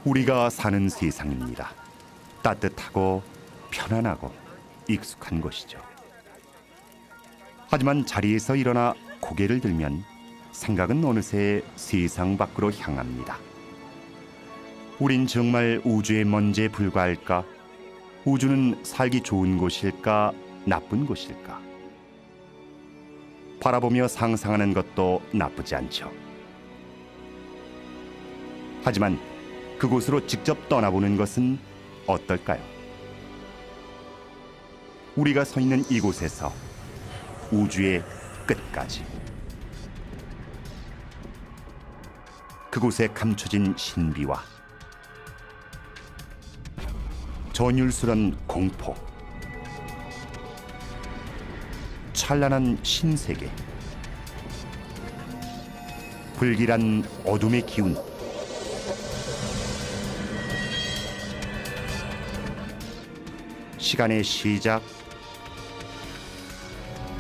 우리가 사는 세상입니다. 따뜻하고 편안하고 익숙한 곳이죠. 하지만 자리에서 일어나 고개를 들면 생각은 어느새 세상 밖으로 향합니다. 우린 정말 우주의 먼지에 불과할까? 우주는 살기 좋은 곳일까? 나쁜 곳일까? 바라보며 상상하는 것도 나쁘지 않죠. 하지만 그곳으로 직접 떠나보는 것은 어떨까요? 우리가 서 있는 이곳에서 우주의 끝까지, 그곳에 감춰진 신비와 전율스런 공포, 찬란한 신세계, 불길한 어둠의 기운, 시간의 시작,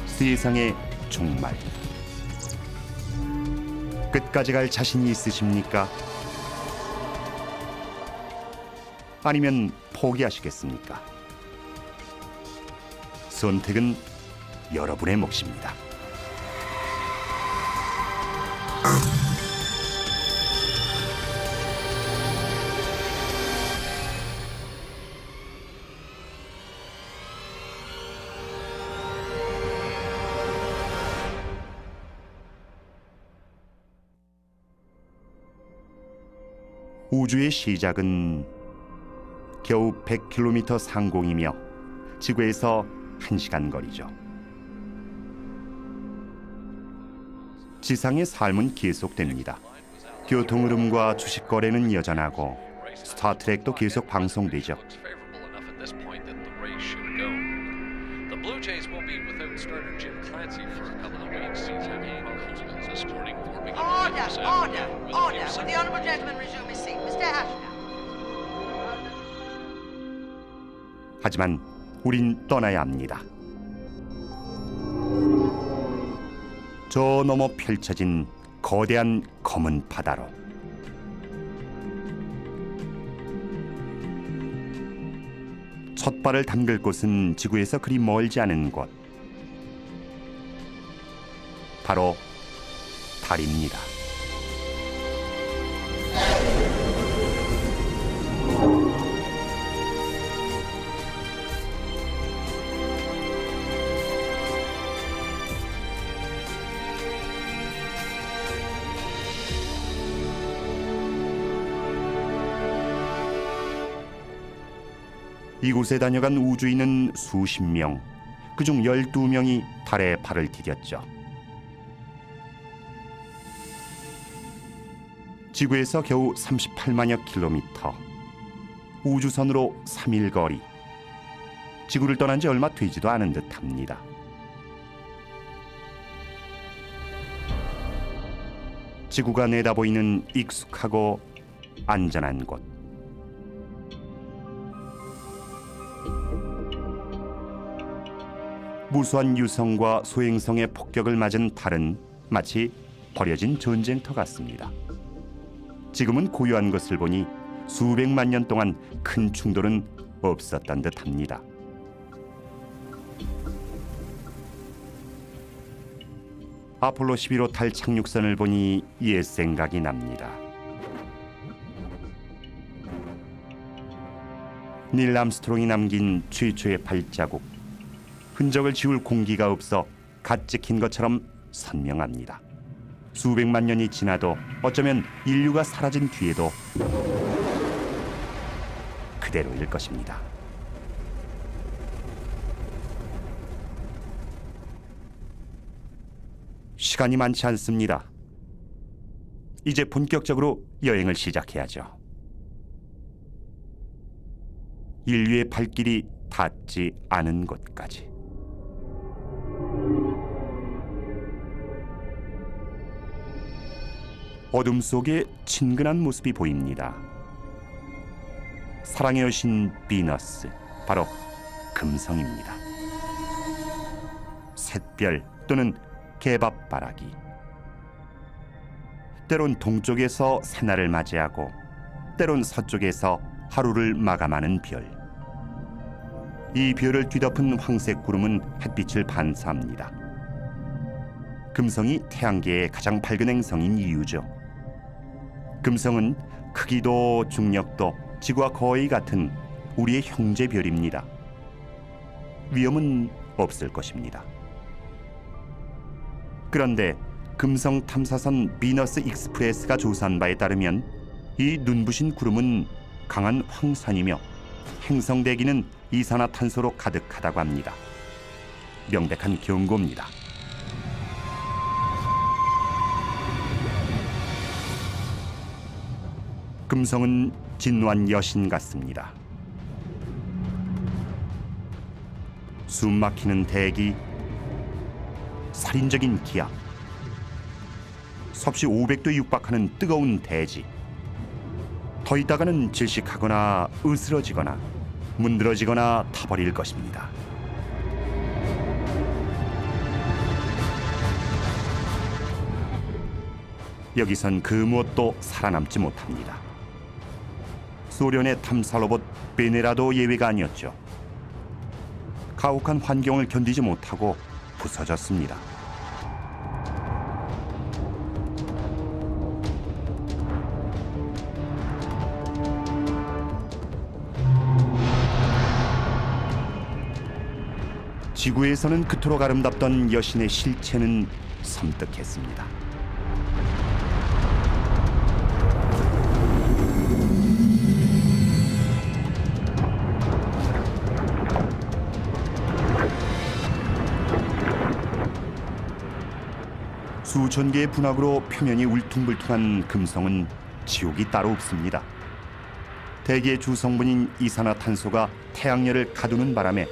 세상의 종말. 끝까지 갈 자신이 있으십니까? 아니면 포기하시겠습니까? 선택은 여러분의 몫입니다. 우주의 시작은 겨우 100km 상공이며 지구에서 1시간 거리죠. 지상의 삶은 계속됩니다. 교통 흐름과 주식 거래는 여전하고 스타트랙도 계속 방송되죠. Order. Will the honourable gentleman resume his seat? Mr. Ashdown. 하지만 우린 떠나야 합니다. 저 너머 펼쳐진 거대한 검은 바다로. 첫 발을 담글 곳은 지구에서 그리 멀지 않은 곳. 바로 달입니다. 이곳에 다녀간 우주인은 수십 명, 그중 12명이 달에 발을 디뎠죠. 지구에서 겨우 38만여 킬로미터, 우주선으로 3일 거리, 지구를 떠난 지 얼마 되지도 않은 듯합니다. 지구가 내다보이는 익숙하고 안전한 곳. 무수한 유성과 소행성의 폭격을 맞은 달은 마치 버려진 전쟁터 같습니다. 지금은 고요한 것을 보니 수백만 년 동안 큰 충돌은 없었던 듯합니다. 아폴로 11호 달 착륙선을 보니 옛 생각이 납니다. 닐 암스트롱이 남긴 최초의 발자국, 흔적을 지울 공기가 없어 갓 찍힌 것처럼 선명합니다. 수백만 년이 지나도 어쩌면 인류가 사라진 뒤에도 그대로일 것입니다. 시간이 많지 않습니다. 이제 본격적으로 여행을 시작해야죠. 인류의 발길이 닿지 않은 곳까지. 어둠 속에 친근한 모습이 보입니다. 사랑의 여신 비너스, 바로 금성입니다. 샛별 또는 개밥바라기, 때론 동쪽에서 새날을 맞이하고 때론 서쪽에서 하루를 마감하는 별. 이 별을 뒤덮은 황색 구름은 햇빛을 반사합니다. 금성이 태양계의 가장 밝은 행성인 이유죠. 금성은 크기도 중력도 지구와 거의 같은 우리의 형제별입니다. 위험은 없을 것입니다. 그런데 금성 탐사선 비너스 익스프레스가 조사한 바에 따르면 이 눈부신 구름은 강한 황산이며 행성 대기는 이산화탄소로 가득하다고 합니다. 명백한 경고입니다. 금성은 진노한 여신 같습니다. 숨막히는 대기, 살인적인 기압, 섭씨 500도에 육박하는 뜨거운 대지. 더 있다가는 질식하거나 으스러지거나 문드러지거나 타버릴 것입니다. 여기선 그 무엇도 살아남지 못합니다. 소련의 탐사 로봇 베네라도 예외가 아니었죠. 가혹한 환경을 견디지 못하고 부서졌습니다. 지구에서는 그토록 아름답던 여신의 실체는 섬뜩했습니다. 수천 개의 분화구로 표면이 울퉁불퉁한 금성은 지옥이 따로 없습니다. 대기의 주성분인 이산화탄소가 태양열을 가두는 바람에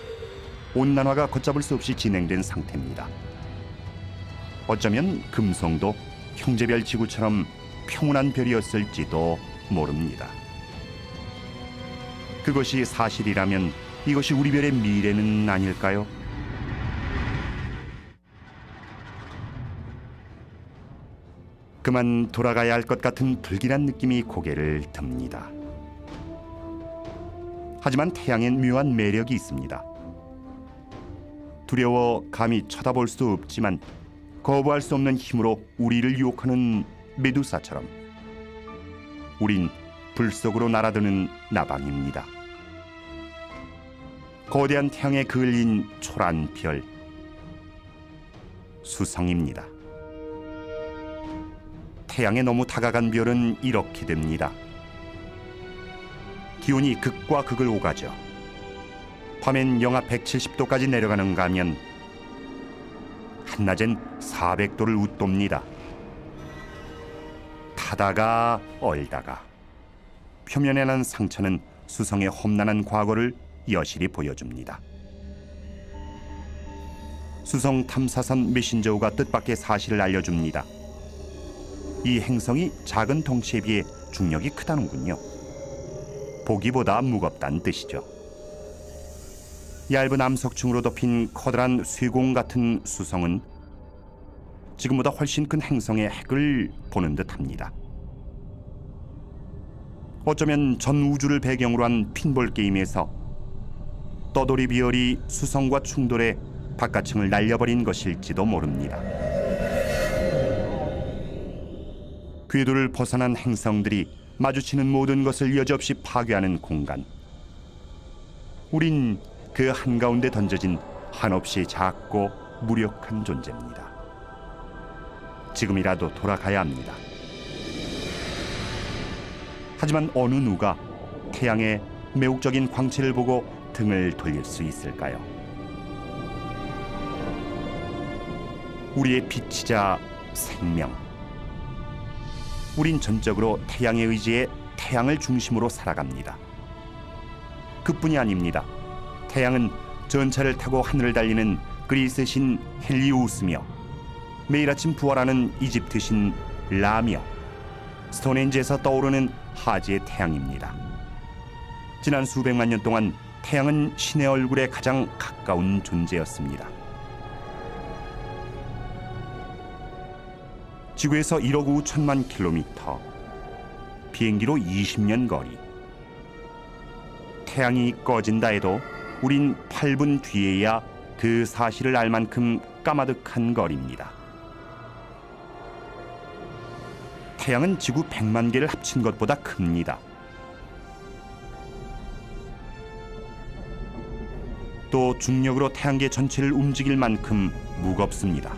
온난화가 걷잡을 수 없이 진행된 상태입니다. 어쩌면 금성도 형제별 지구처럼 평온한 별이었을지도 모릅니다. 그것이 사실이라면 이것이 우리 별의 미래는 아닐까요? 그만 돌아가야 할 것 같은 불길한 느낌이 고개를 듭니다. 하지만 태양엔 묘한 매력이 있습니다. 두려워 감히 쳐다볼 수 없지만 거부할 수 없는 힘으로 우리를 유혹하는 메두사처럼 우린 불 속으로 날아드는 나방입니다. 거대한 태양에 그을린 초라한 별, 수성입니다. 태양에 너무 다가간 별은 이렇게 됩니다. 기온이 극과 극을 오가죠. 밤엔 영하 170도까지 내려가는가 하면 한낮엔 400도를 웃돕니다. 타다가 얼다가 표면에 난 상처는 수성의 험난한 과거를 여실히 보여줍니다. 수성 탐사선 메신저우가 뜻밖의 사실을 알려줍니다. 이 행성이 작은 덩치에 비해 중력이 크다는군요. 보기보다 무겁다는 뜻이죠. 얇은 암석층으로 덮인 커다란 쇠공 같은 수성은 지금보다 훨씬 큰 행성의 핵을 보는 듯합니다. 어쩌면 전 우주를 배경으로 한 핀볼 게임에서 떠돌이 비열이 수성과 충돌해 바깥층을 날려버린 것일지도 모릅니다. 궤도를 벗어난 행성들이 마주치는 모든 것을 여지없이 파괴하는 공간. 우린 그 한가운데 던져진 한없이 작고 무력한 존재입니다. 지금이라도 돌아가야 합니다. 하지만 어느 누가 태양의 매혹적인 광채를 보고 등을 돌릴 수 있을까요? 우리의 빛이자 생명. 우린 전적으로 태양의 의지에 태양을 중심으로 살아갑니다. 그뿐이 아닙니다. 태양은 전차를 타고 하늘을 달리는 그리스 신 헬리오스며 매일 아침 부활하는 이집트 신 라며 스톤헨지에서 떠오르는 하지의 태양입니다. 지난 수백만 년 동안 태양은 신의 얼굴에 가장 가까운 존재였습니다. 지구에서 1억 5천만 킬로미터, 비행기로 20년 거리. 태양이 꺼진다 해도 우린 8분 뒤에야 그 사실을 알 만큼 까마득한 거리입니다. 태양은 지구 100만 개를 합친 것보다 큽니다. 또 중력으로 태양계 전체를 움직일 만큼 무겁습니다.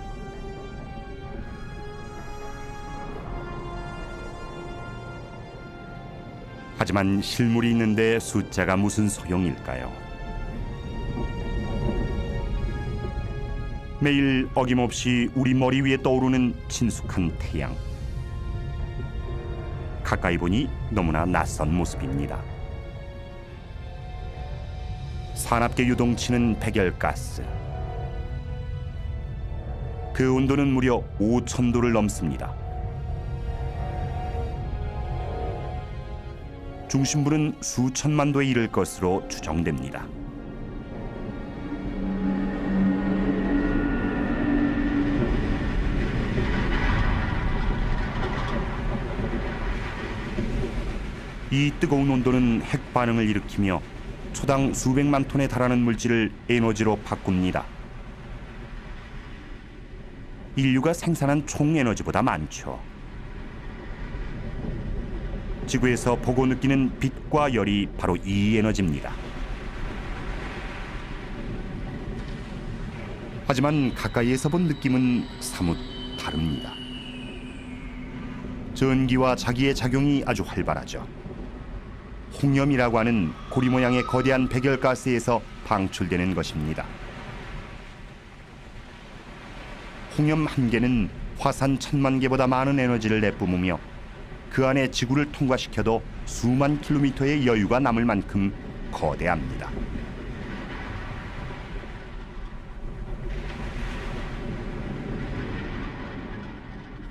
하지만 실물이 있는데 숫자가 무슨 소용일까요? 매일 어김없이 우리 머리 위에 떠오르는 친숙한 태양. 가까이 보니 너무나 낯선 모습입니다. 산압계 유동치는 백열가스. 그 온도는 무려 5,000도를 넘습니다. 중심부는 수천만 도에 이를 것으로 추정됩니다. 이 뜨거운 온도는 핵 반응을 일으키며 초당 수백만 톤에 달하는 물질을 에너지로 바꿉니다. 인류가 생산한 총 에너지보다 많죠. 지구에서 보고 느끼는 빛과 열이 바로 이 에너지입니다. 하지만 가까이에서 본 느낌은 사뭇 다릅니다. 전기와 자기의 작용이 아주 활발하죠. 홍염이라고 하는 고리 모양의 거대한 백열가스에서 방출되는 것입니다. 홍염 한 개는 화산 1,000만 개보다 많은 에너지를 내뿜으며 그 안에 지구를 통과시켜도 수만 킬로미터의 여유가 남을 만큼 거대합니다.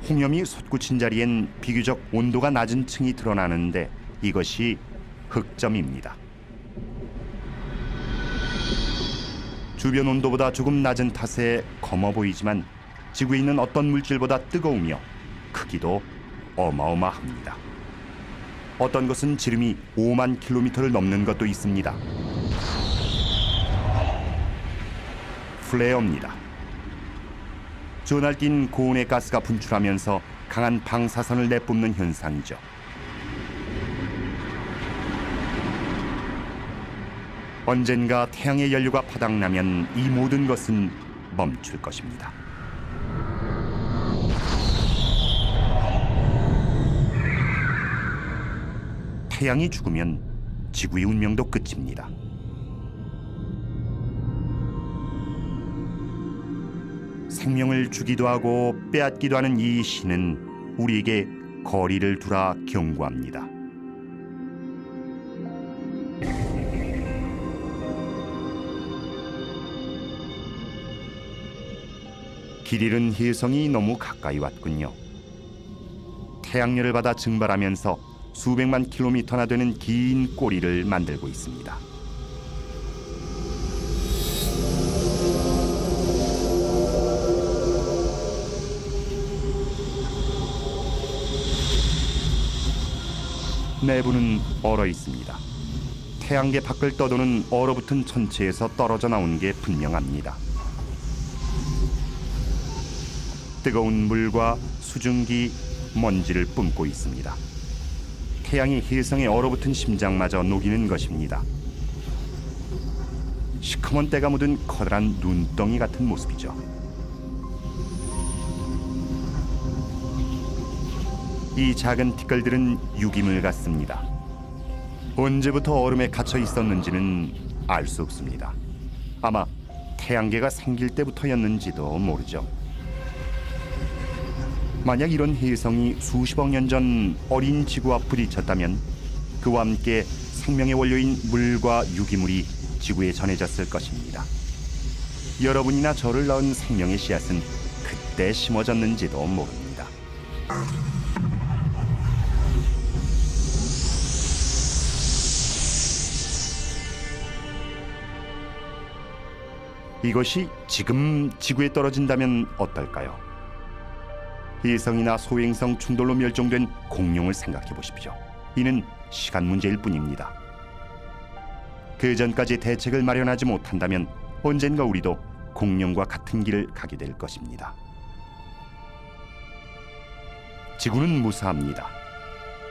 홍염이 솟구친 자리엔 비교적 온도가 낮은 층이 드러나는데 이것이 흑점입니다. 주변 온도보다 조금 낮은 탓에 검어 보이지만 지구에 있는 어떤 물질보다 뜨거우며 크기도 어마어마합니다. 어떤 것은 지름이 5만 킬로미터를 넘는 것도 있습니다. 플레어입니다. 전날 뛴 고온의 가스가 분출하면서 강한 방사선을 내뿜는 현상이죠. 언젠가 태양의 연료가 바닥나면 이 모든 것은 멈출 것입니다. 태양이 죽으면 지구의 운명도 끝입니다. 생명을 주기도 하고 빼앗기도 하는 이 신은 우리에게 거리를 두라 경고합니다. 길 잃은 혜성이 너무 가까이 왔군요. 태양열을 받아 증발하면서 수백만 킬로미터나 되는 긴 꼬리를 만들고 있습니다. 내부는 얼어 있습니다. 태양계 밖을 떠도는 얼어붙은 천체에서 떨어져 나온 게 분명합니다. 뜨거운 물과 수증기, 먼지를 뿜고 있습니다. 태양이 혜성의 얼어붙은 심장마저 녹이는 것입니다. 시커먼 때가 묻은 커다란 눈덩이 같은 모습이죠. 이 작은 티끌들은 유기물 같습니다. 언제부터 얼음에 갇혀 있었는지는 알 수 없습니다. 아마 태양계가 생길 때부터였는지도 모르죠. 만약 이런 혜성이 수십억 년 전 어린 지구와 부딪혔다면 그와 함께 생명의 원료인 물과 유기물이 지구에 전해졌을 것입니다. 여러분이나 저를 낳은 생명의 씨앗은 그때 심어졌는지도 모릅니다. 이것이 지금 지구에 떨어진다면 어떨까요? 혜성이나 소행성 충돌로 멸종된 공룡을 생각해 보십시오. 이는 시간 문제일 뿐입니다. 그 전까지 대책을 마련하지 못한다면 언젠가 우리도 공룡과 같은 길을 가게 될 것입니다. 지구는 무사합니다.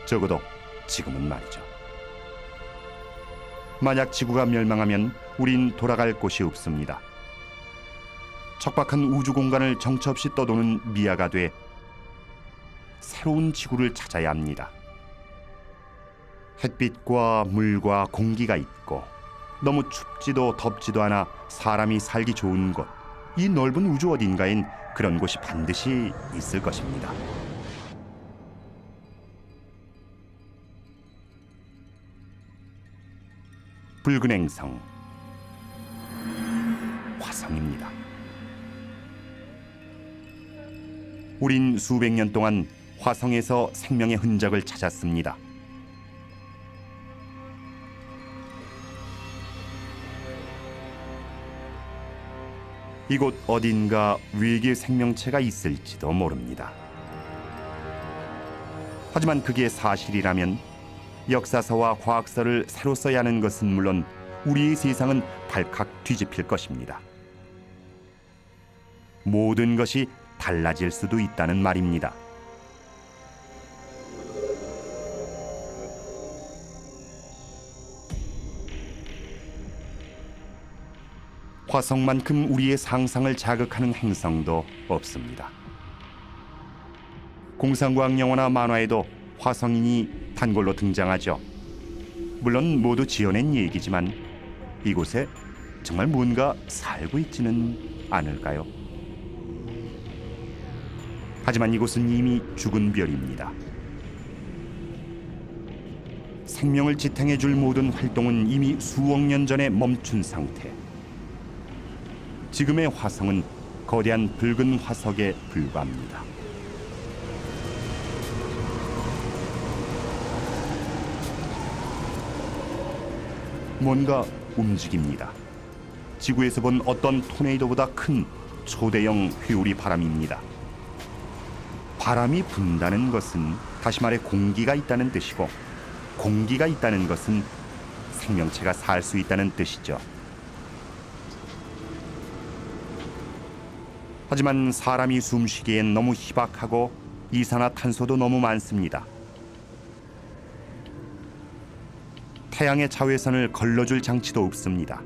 적어도 지금은 말이죠. 만약 지구가 멸망하면 우린 돌아갈 곳이 없습니다. 척박한 우주 공간을 정처 없이 떠도는 미아가 돼 새로운 지구를 찾아야 합니다. 햇빛과 물과 공기가 있고 너무 춥지도 덥지도 않아 사람이 살기 좋은 곳, 이 넓은 우주 어딘가엔 그런 곳이 반드시 있을 것입니다. 붉은 행성, 화성입니다. 우린 수백 년 동안 화성에서 생명의 흔적을 찾았습니다. 이곳 어딘가 외계 생명체가 있을지도 모릅니다. 하지만 그게 사실이라면 역사서와 과학서를 새로 써야 하는 것은 물론 우리의 세상은 발칵 뒤집힐 것입니다. 모든 것이 달라질 수도 있다는 말입니다. 화성만큼 우리의 상상을 자극하는 행성도 없습니다. 공상과학 영화나 만화에도 화성인이 단골로 등장하죠. 물론 모두 지어낸 얘기지만 이곳에 정말 뭔가 살고 있지는 않을까요? 하지만 이곳은 이미 죽은 별입니다. 생명을 지탱해줄 모든 활동은 이미 수억 년 전에 멈춘 상태. 지금의 화성은 거대한 붉은 화석에 불과합니다. 뭔가 움직입니다. 지구에서 본 어떤 토네이도보다 큰 초대형 회오리 바람입니다. 바람이 분다는 것은 다시 말해 공기가 있다는 뜻이고, 공기가 있다는 것은 생명체가 살 수 있다는 뜻이죠. 하지만 사람이 숨쉬기엔 너무 희박하고 이산화탄소도 너무 많습니다. 태양의 자외선을 걸러줄 장치도 없습니다.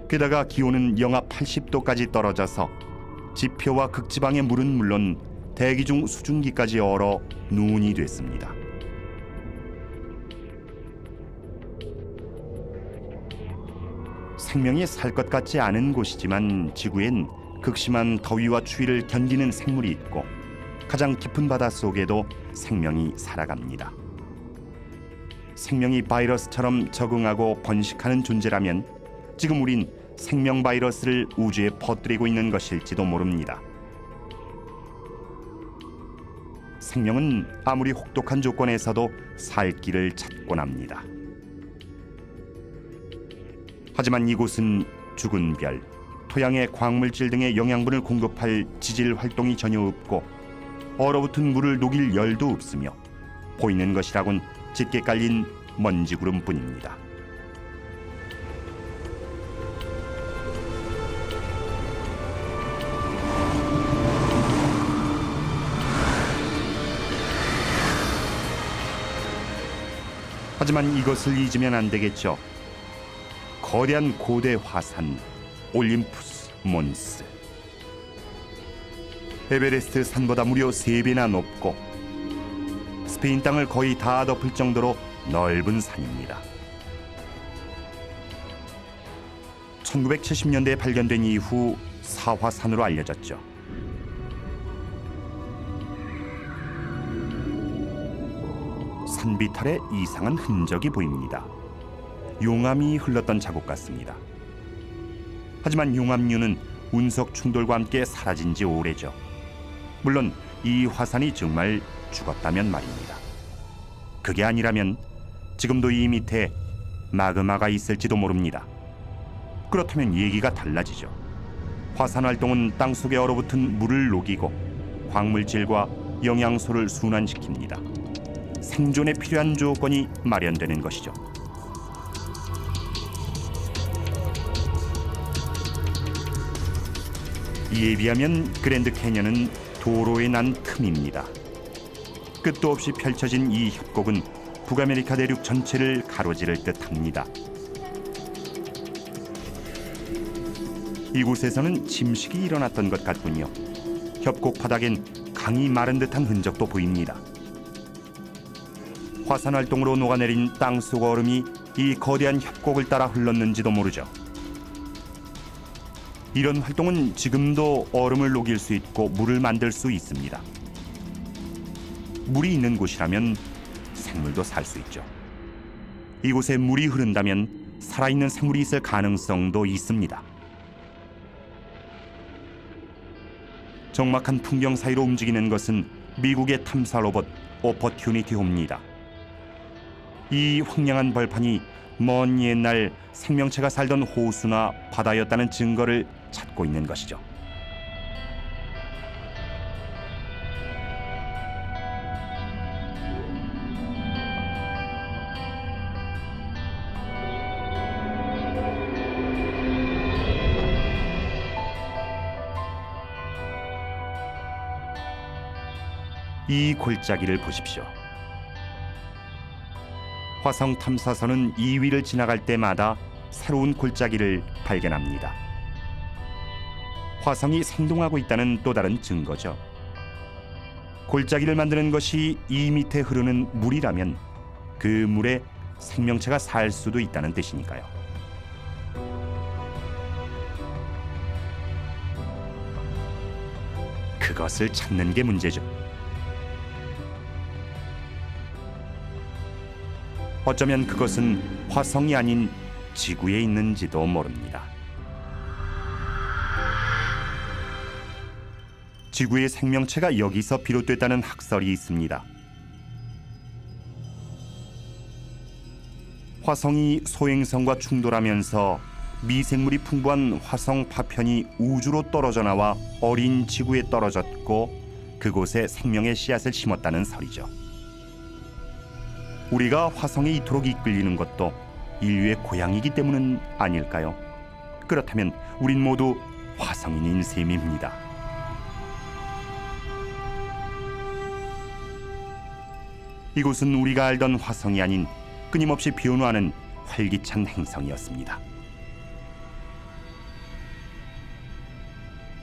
게다가 기온은 영하 80도까지 떨어져서 지표와 극지방의 물은 물론 대기 중 수증기까지 얼어 눈이 됐습니다. 생명이 살 것 같지 않은 곳이지만 지구엔 극심한 더위와 추위를 견디는 생물이 있고 가장 깊은 바다 속에도 생명이 살아갑니다. 생명이 바이러스처럼 적응하고 번식하는 존재라면 지금 우린 생명 바이러스를 우주에 퍼뜨리고 있는 것일지도 모릅니다. 생명은 아무리 혹독한 조건에서도 살 길을 찾곤 합니다. 하지만 이곳은 죽은 별, 토양의 광물질 등의 영양분을 공급할 지질 활동이 전혀 없고 얼어붙은 물을 녹일 열도 없으며 보이는 것이라곤 짙게 깔린 먼지 구름뿐입니다. 하지만 이것을 잊으면 안 되겠죠. 거대한 고대 화산 올림푸스 몬스. 에베레스트 산보다 무려 3배나 높고 스페인 땅을 거의 다 덮을 정도로 넓은 산입니다. 1970년대에 발견된 이후 사화산으로 알려졌죠. 산 비탈에 이상한 흔적이 보입니다. 용암이 흘렀던 자국 같습니다. 하지만 용암류는 운석 충돌과 함께 사라진 지 오래죠. 물론 이 화산이 정말 죽었다면 말입니다. 그게 아니라면 지금도 이 밑에 마그마가 있을지도 모릅니다. 그렇다면 얘기가 달라지죠. 화산 활동은 땅속에 얼어붙은 물을 녹이고 광물질과 영양소를 순환시킵니다. 생존에 필요한 조건이 마련되는 것이죠. 이에 비하면 그랜드 캐년은 도로에 난 틈입니다. 끝도 없이 펼쳐진 이 협곡은 북아메리카 대륙 전체를 가로지를 듯합니다. 이곳에서는 침식이 일어났던 것 같군요. 협곡 바닥엔 강이 마른 듯한 흔적도 보입니다. 화산 활동으로 녹아내린 땅속 얼음이 이 거대한 협곡을 따라 흘렀는지도 모르죠. 이런 활동은 지금도 얼음을 녹일 수 있고 물을 만들 수 있습니다. 물이 있는 곳이라면 생물도 살 수 있죠. 이곳에 물이 흐른다면 살아있는 생물이 있을 가능성도 있습니다. 적막한 풍경 사이로 움직이는 것은 미국의 탐사 로봇 오퍼튜니티호입니다. 이 황량한 벌판이 먼 옛날 생명체가 살던 호수나 바다였다는 증거를 찾고 있는 것이죠. 이 골짜기를 보십시오. 화성 탐사선은 이 위를 지나갈 때마다 새로운 골짜기를 발견합니다. 화성이 생동하고 있다는 또 다른 증거죠. 골짜기를 만드는 것이 이 밑에 흐르는 물이라면 그 물에 생명체가 살 수도 있다는 뜻이니까요. 그것을 찾는 게 문제죠. 어쩌면 그것은 화성이 아닌 지구에 있는지도 모릅니다. 지구의 생명체가 여기서 비롯됐다는 학설이 있습니다. 화성이 소행성과 충돌하면서 미생물이 풍부한 화성 파편이 우주로 떨어져 나와 어린 지구에 떨어졌고 그곳에 생명의 씨앗을 심었다는 설이죠. 우리가 화성에 이토록 이끌리는 것도 인류의 고향이기 때문은 아닐까요? 그렇다면 우린 모두 화성인인 셈입니다. 이곳은 우리가 알던 화성이 아닌 끊임없이 변화하는 활기찬 행성이었습니다.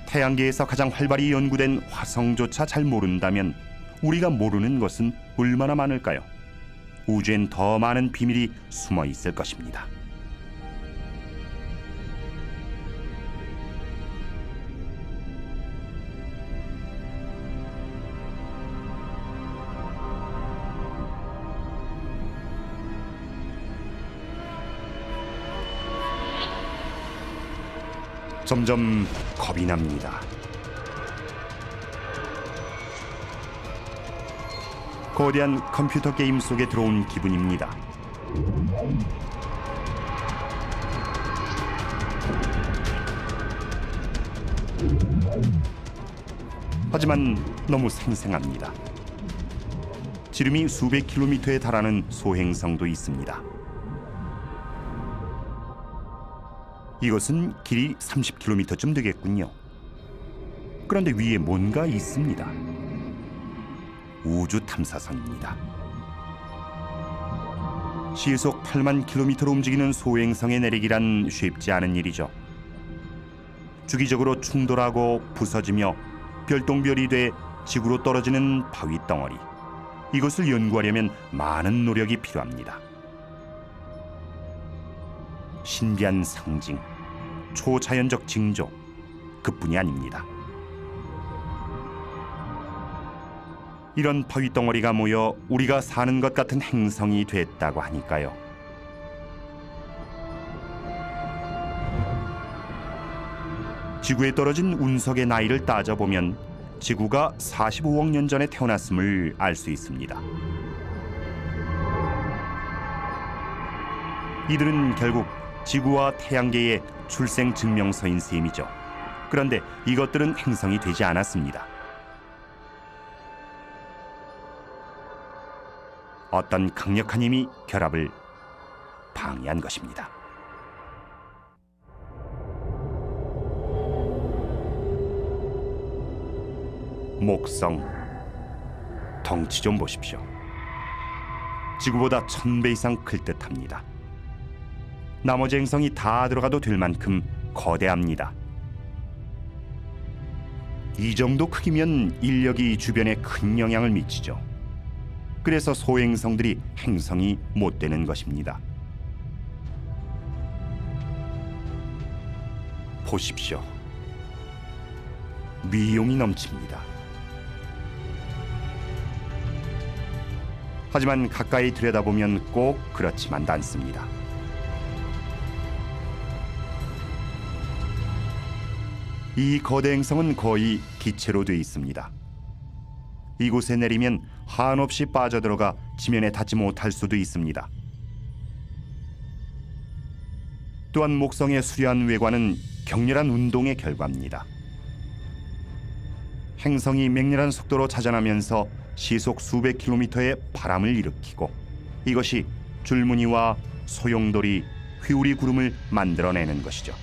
태양계에서 가장 활발히 연구된 화성조차 잘 모른다면 우리가 모르는 것은 얼마나 많을까요? 우주엔 더 많은 비밀이 숨어 있을 것입니다. 점점 겁이 납니다. 거대한 컴퓨터 게임 속에 들어온 기분입니다. 하지만 너무 생생합니다. 지름이 수백 킬로미터에 달하는 소행성도 있습니다. 이것은 길이 30km쯤 되겠군요. 그런데 위에 뭔가 있습니다. 우주 탐사선입니다. 시속 8만 킬로미터로 움직이는 소행성의 내리기란 쉽지 않은 일이죠. 주기적으로 충돌하고 부서지며 별똥별이 돼 지구로 떨어지는 바위 덩어리. 이것을 연구하려면 많은 노력이 필요합니다. 신비한 상징, 초자연적 징조, 그뿐이 아닙니다. 이런 바위 덩어리가 모여 우리가 사는 것 같은 행성이 됐다고 하니까요. 지구에 떨어진 운석의 나이를 따져보면 지구가 45억 년 전에 태어났음을 알 수 있습니다. 이들은 결국 지구와 태양계의 출생 증명서인 셈이죠. 그런데 이것들은 행성이 되지 않았습니다. 어떤 강력한 힘이 결합을 방해한 것입니다. 목성, 덩치 좀 보십시오. 지구보다 1000배 이상 클 듯합니다. 나머지 행성이 다 들어가도 될 만큼 거대합니다. 이 정도 크기면 인력이 주변에 큰 영향을 미치죠. 그래서 소행성들이 행성이 못 되는 것입니다. 보십시오. 미용이 넘칩니다. 하지만 가까이 들여다보면 꼭 그렇지만 않습니다. 이 거대 행성은 거의 기체로 되어 있습니다. 이곳에 내리면 한없이 빠져들어가 지면에 닿지 못할 수도 있습니다. 또한 목성의 수려한 외관은 격렬한 운동의 결과입니다. 행성이 맹렬한 속도로 자전하면서 시속 수백 킬로미터의 바람을 일으키고 이것이 줄무늬와 소용돌이, 회오리 구름을 만들어내는 것이죠.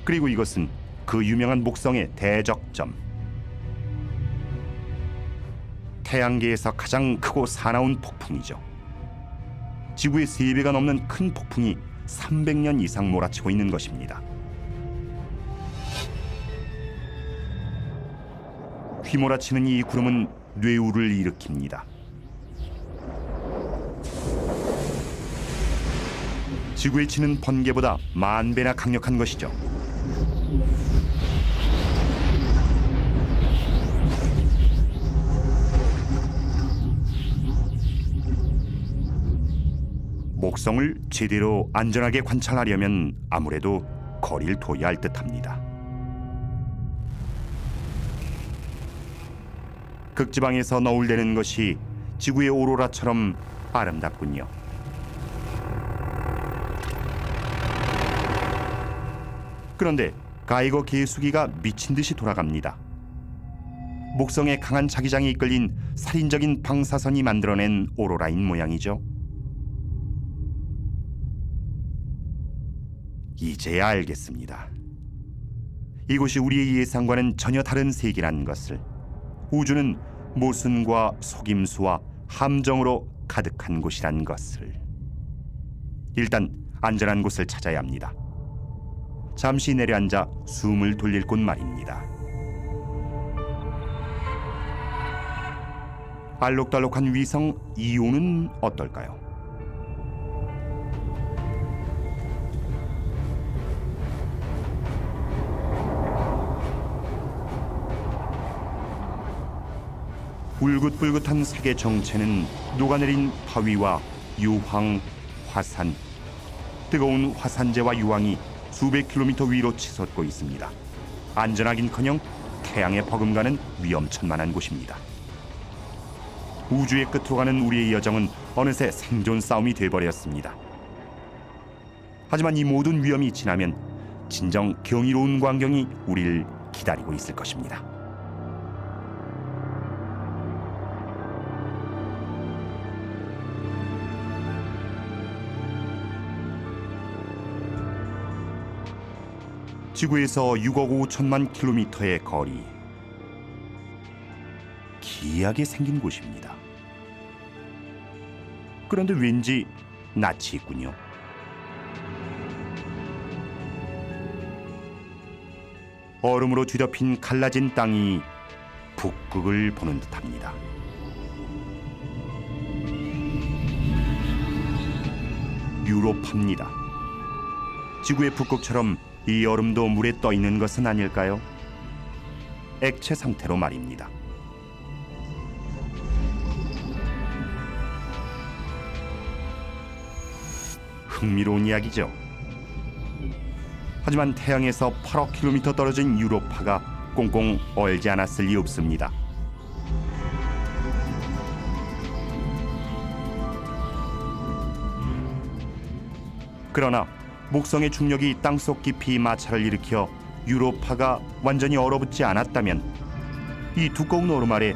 그리고 이것은 그 유명한 목성의 대적점, 태양계에서 가장 크고 사나운 폭풍이죠. 지구의 3배가 넘는 큰 폭풍이 300년 이상 몰아치고 있는 것입니다. 휘몰아치는 이 구름은 뇌우를 일으킵니다. 지구에 치는 번개보다 10,000배나 강력한 것이죠. 목성을 제대로 안전하게 관찰하려면 아무래도 거리를 둬야 할 듯합니다. 극지방에서 너울대는 것이 지구의 오로라처럼 아름답군요. 그런데 가이거 계수기가 미친 듯이 돌아갑니다. 목성의 강한 자기장에 이끌린 살인적인 방사선이 만들어낸 오로라인 모양이죠. 이제야 알겠습니다. 이곳이 우리의 예상과는 전혀 다른 세계라는 것을. 우주는 모순과 속임수와 함정으로 가득한 곳이란 것을. 일단 안전한 곳을 찾아야 합니다. 잠시 내려앉아 숨을 돌릴 곳 말입니다. 알록달록한 위성 이오는 어떨까요? 울긋불긋한 색의 정체는 녹아내린 바위와 유황, 화산, 뜨거운 화산재와 유황이 수백 킬로미터 위로 치솟고 있습니다. 안전하긴커녕 태양에 버금가는 위험천만한 곳입니다. 우주의 끝으로 가는 우리의 여정은 어느새 생존 싸움이 돼버렸습니다. 하지만 이 모든 위험이 지나면 진정 경이로운 광경이 우리를 기다리고 있을 것입니다. 지구에서 6억 5천만 킬로미터의 거리, 기이하게 생긴 곳입니다. 그런데 왠지 낯이 있군요. 얼음으로 뒤덮인 갈라진 땅이 북극을 보는 듯합니다. 유로파입니다. 지구의 북극처럼 이 얼음도 물에 떠 있는 것은 아닐까요? 액체 상태로 말입니다. 흥미로운 이야기죠. 하지만 태양에서 8억 킬로미터 떨어진 유로파가 꽁꽁 얼지 않았을 리 없습니다. 그러나 목성의 중력이 땅속 깊이 마찰을 일으켜 유로파가 완전히 얼어붙지 않았다면 이 두꺼운 얼음 아래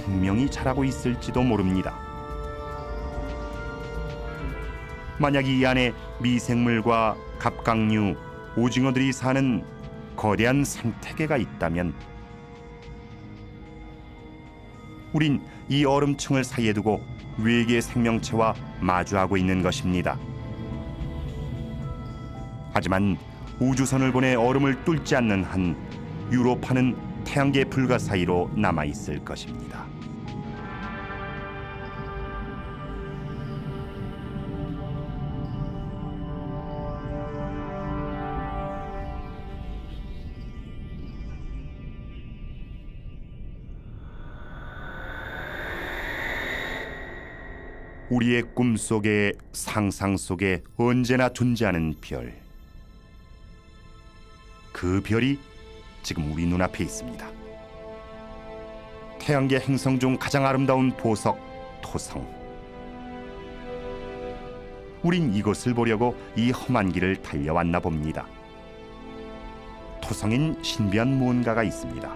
생명이 자라고 있을지도 모릅니다. 만약 이 안에 미생물과 갑각류, 오징어들이 사는 거대한 생태계가 있다면 우린 이 얼음층을 사이에 두고 외계 생명체와 마주하고 있는 것입니다. 하지만 우주선을 보내 얼음을 뚫지 않는 한 유로파는 태양계 불가 사이로 남아 있을 것입니다. 우리의 꿈속에 상상 속에 언제나 존재하는 별. 그 별이 지금 우리 눈앞에 있습니다. 태양계 행성 중 가장 아름다운 보석 토성. 우린 이것을 보려고 이 험한 길을 달려왔나 봅니다. 토성엔 신비한 무언가가 있습니다.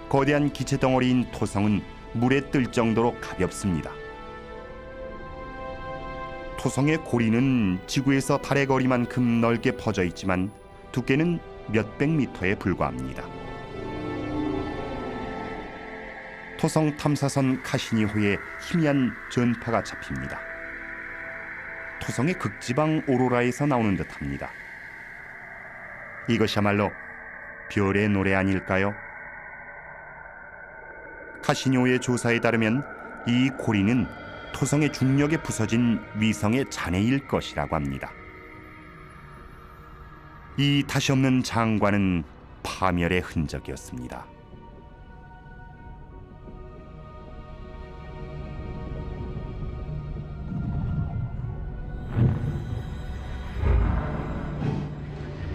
거대한 기체 덩어리인 토성은 물에 뜰 정도로 가볍습니다. 토성의 고리는 지구에서 달의 거리만큼 넓게 퍼져 있지만 두께는 몇백 미터에 불과합니다. 토성 탐사선 카시니호에 희미한 전파가 잡힙니다. 토성의 극지방 오로라에서 나오는 듯합니다. 이것이야말로 별의 노래 아닐까요? 카시니호의 조사에 따르면 이 고리는 토성의 중력에 부서진 위성의 잔해일 것이라고 합니다. 이 다시 없는 장관은 파멸의 흔적이었습니다.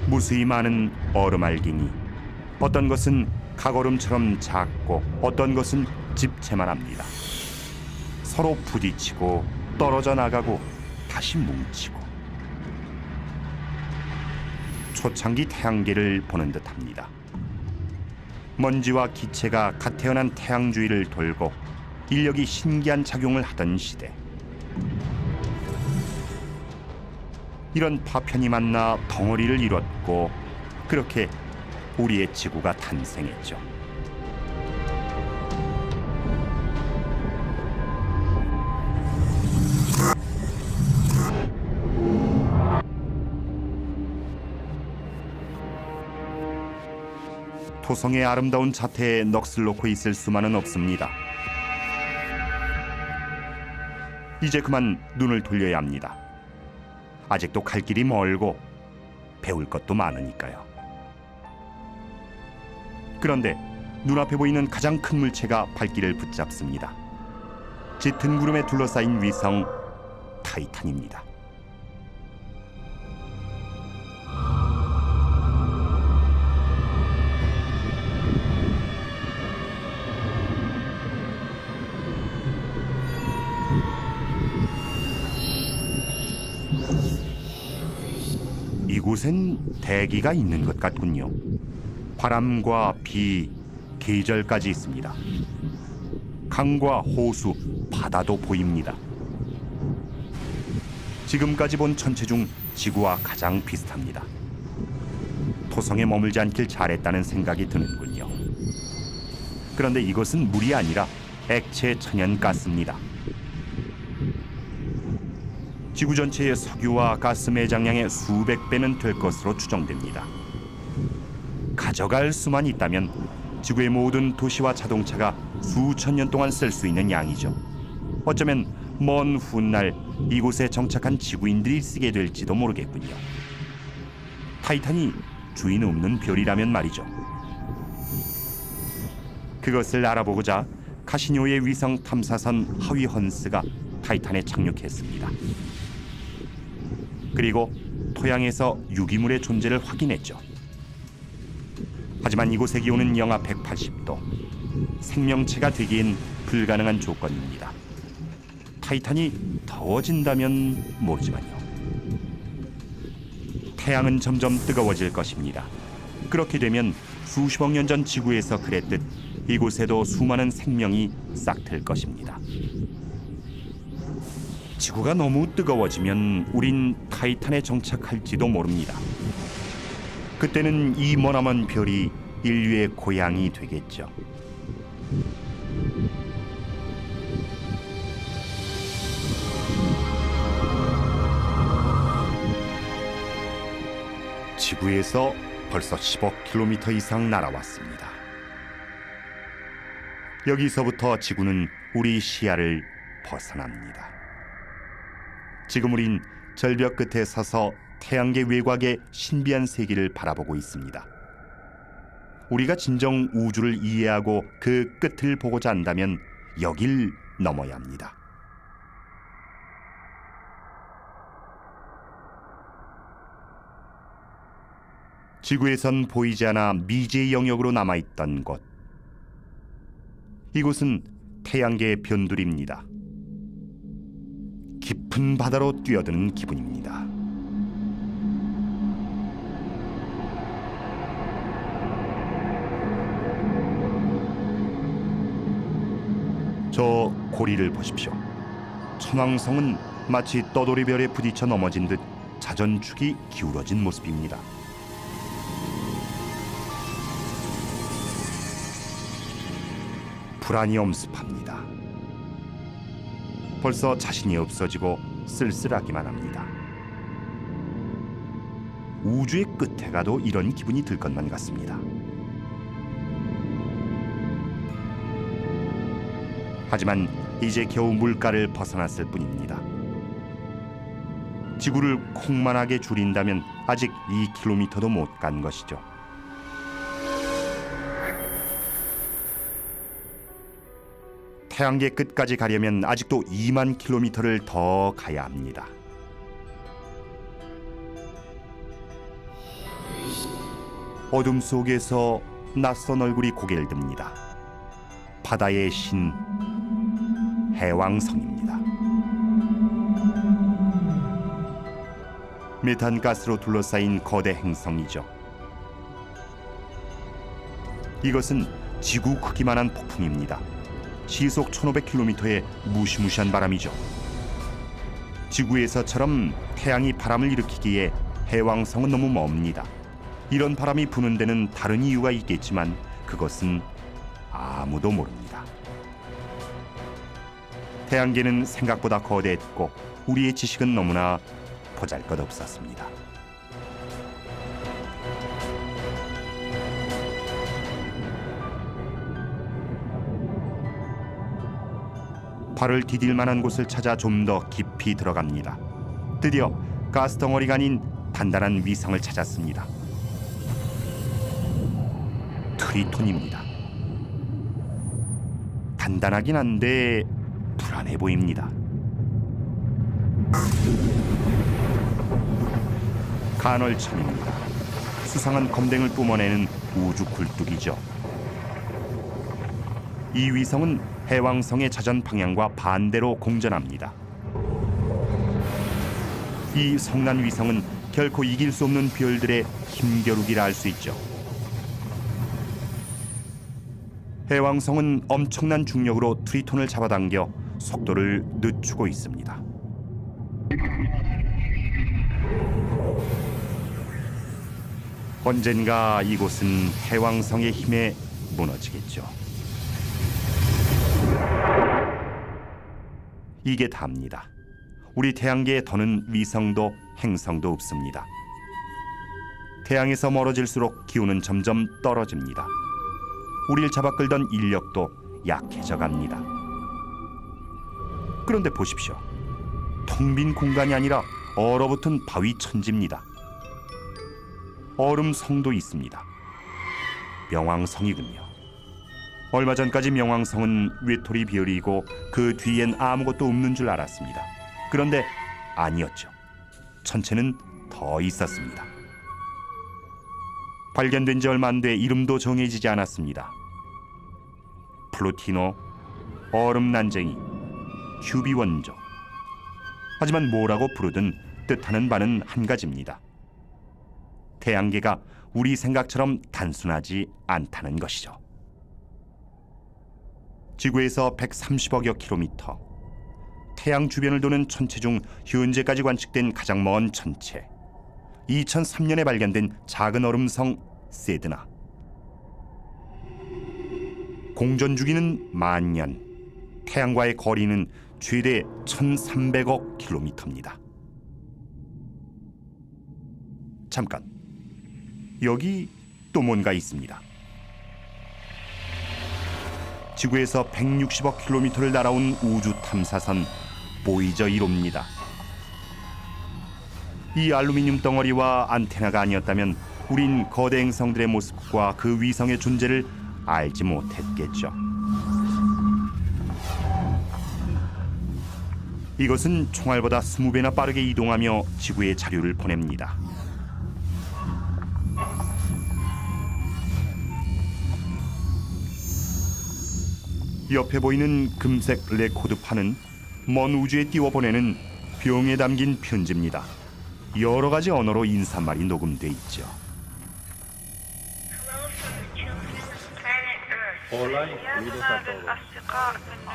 무수히 많은 얼음알갱이, 어떤 것은 각얼음처럼 작고 어떤 것은 집채만 합니다. 서로 부딪히고 떨어져 나가고 다시 뭉치고 초창기 태양계를 보는 듯합니다. 먼지와 기체가 갓 태어난 태양 주위를 돌고 인력이 신기한 작용을 하던 시대. 이런 파편이 만나 덩어리를 이뤘고 그렇게 우리의 지구가 탄생했죠. 토성의 아름다운 자태에 넋을 놓고 있을 수만은 없습니다. 이제 그만 눈을 돌려야 합니다. 아직도 갈 길이 멀고 배울 것도 많으니까요. 그런데 눈앞에 보이는 가장 큰 물체가 발길을 붙잡습니다. 짙은 구름에 둘러싸인 위성 타이탄입니다. 이곳엔 대기가 있는 것 같군요. 바람과 비, 계절까지 있습니다. 강과 호수, 바다도 보입니다. 지금까지 본 천체 중 지구와 가장 비슷합니다. 토성에 머물지 않길 잘했다는 생각이 드는군요. 그런데 이것은 물이 아니라 액체 천연가스입니다. 지구 전체의 석유와 가스 매장량의 수백 배는 될 것으로 추정됩니다. 가져갈 수만 있다면 지구의 모든 도시와 자동차가 수천 년 동안 쓸 수 있는 양이죠. 어쩌면 먼 훗날 이곳에 정착한 지구인들이 쓰게 될지도 모르겠군요. 타이탄이 주인 없는 별이라면 말이죠. 그것을 알아보고자 카시니호의 위성 탐사선 하위 헌스가 타이탄에 착륙했습니다. 그리고 토양에서 유기물의 존재를 확인했죠. 하지만 이곳의 기온은 영하 180도. 생명체가 되기엔 불가능한 조건입니다. 타이탄이 더워진다면 모르지만요. 태양은 점점 뜨거워질 것입니다. 그렇게 되면 수십억 년 전 지구에서 그랬듯 이곳에도 수많은 생명이 싹틀 것입니다. 지구가 너무 뜨거워지면 우린 타이탄에 정착할지도 모릅니다. 그때는 이 머나먼 별이 인류의 고향이 되겠죠. 지구에서 벌써 10억 km 이상 날아왔습니다. 여기서부터 지구는 우리 시야를 벗어납니다. 지금 우린 절벽 끝에 서서 태양계 외곽의 신비한 세계를 바라보고 있습니다. 우리가 진정 우주를 이해하고 그 끝을 보고자 한다면 여길 넘어야 합니다. 지구에선 보이지 않아 미지의 영역으로 남아있던 곳. 이곳은 태양계의 변두리입니다. 깊은 바다로 뛰어드는 기분입니다. 저 고리를 보십시오. 천왕성은 마치 떠돌이별에 부딪혀 넘어진 듯 자전축이 기울어진 모습입니다. 불안이 엄습합니다. 벌써 자신이 없어지고 쓸쓸하기만 합니다. 우주의 끝에 가도 이런 기분이 들 것만 같습니다. 하지만 이제 겨우 물가를 벗어났을 뿐입니다. 지구를 콩만하게 줄인다면 아직 2km도 못 간 것이죠. 태양계 끝까지 가려면 아직도 2만 km를 더 가야 합니다. 어둠 속에서 낯선 얼굴이 고개를 듭니다. 바다의 신 해왕성입니다. 메탄가스로 둘러싸인 거대 행성이죠. 이것은 지구 크기만한 폭풍입니다. 시속 1500km의 무시무시한 바람이죠. 지구에서처럼 태양이 바람을 일으키기에 해왕성은 너무 멉니다. 이런 바람이 부는 데는 다른 이유가 있겠지만 그것은 아무도 모릅니다. 태양계는 생각보다 거대했고 우리의 지식은 너무나 보잘것없었습니다. 발을 디딜 만한 곳을 찾아 좀 더 깊이 들어갑니다. 드디어 가스덩어리가 아닌 단단한 위성을 찾았습니다. 트리톤입니다. 단단하긴 한데 불안해 보입니다. 간헐천입니다. 수상한 검댕을 뿜어내는 우주 굴뚝이죠. 이 위성은 해왕성의 자전 방향과 반대로 공전합니다. 이 성난 위성은 결코 이길 수 없는 별들의 힘겨루기라 할 수 있죠. 해왕성은 엄청난 중력으로 트리톤을 잡아당겨 속도를 늦추고 있습니다. 언젠가 이곳은 해왕성의 힘에 무너지겠죠. 이게 답니다. 우리 태양계에 더는 위성도 행성도 없습니다. 태양에서 멀어질수록 기온은 점점 떨어집니다. 우리를 잡아끌던 인력도 약해져 갑니다. 그런데 보십시오. 텅 빈 공간이 아니라 얼어붙은 바위 천지입니다. 얼음 성도 있습니다. 명왕성이군요. 얼마 전까지 명왕성은 외톨이 별이고 그 뒤엔 아무것도 없는 줄 알았습니다. 그런데 아니었죠. 천체는 더 있었습니다. 발견된 지 얼마 안 돼 이름도 정해지지 않았습니다. 플루티노, 얼음난쟁이, 휴비원조. 하지만 뭐라고 부르든 뜻하는 바는 한 가지입니다. 태양계가 우리 생각처럼 단순하지 않다는 것이죠. 지구에서 130억여 킬로미터, 태양 주변을 도는 천체 중 현재까지 관측된 가장 먼 천체, 2003년에 발견된 작은 얼음성 세드나. 공전 주기는 만년, 태양과의 거리는 최대 1300억 킬로미터입니다. 잠깐, 여기 또 뭔가 있습니다. 지구에서 160억 킬로미터를 날아온 우주 탐사선 보이저 1호입니다. 이 알루미늄 덩어리와 안테나가 아니었다면 우린 거대 행성들의 모습과 그 위성의 존재를 알지 못했겠죠. 이것은 총알보다 20배나 빠르게 이동하며 지구에 자료를 보냅니다. 옆에 보이는 금색 레코드판은 먼 우주에 띄워보내는 병에 담긴 편지입니다. 여러 가지 언어로 인사말이 녹음돼 있죠. Hola, incluidos a todos.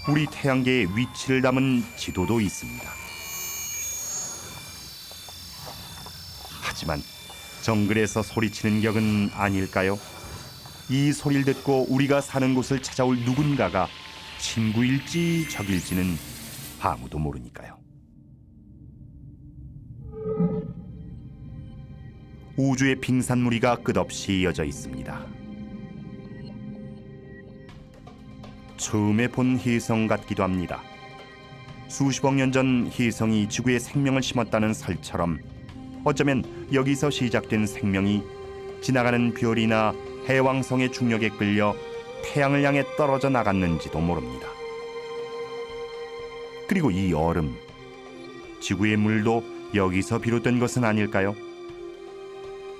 우리 태양계의 위치를 담은 지도도 있습니다. 하지만 정글에서 소리치는 격은 아닐까요? 이 소리를 듣고 우리가 사는 곳을 찾아올 누군가가 친구일지 적일지는 아무도 모르니까요. 우주의 빙산무리가 끝없이 이어져 있습니다. 처음에 본 혜성 같기도 합니다. 수십억 년 전 혜성이 지구에 생명을 심었다는 설처럼 어쩌면 여기서 시작된 생명이 지나가는 별이나 해왕성의 중력에 끌려 태양을 향해 떨어져 나갔는지도 모릅니다. 그리고 이 얼음, 지구의 물도 여기서 비롯된 것은 아닐까요?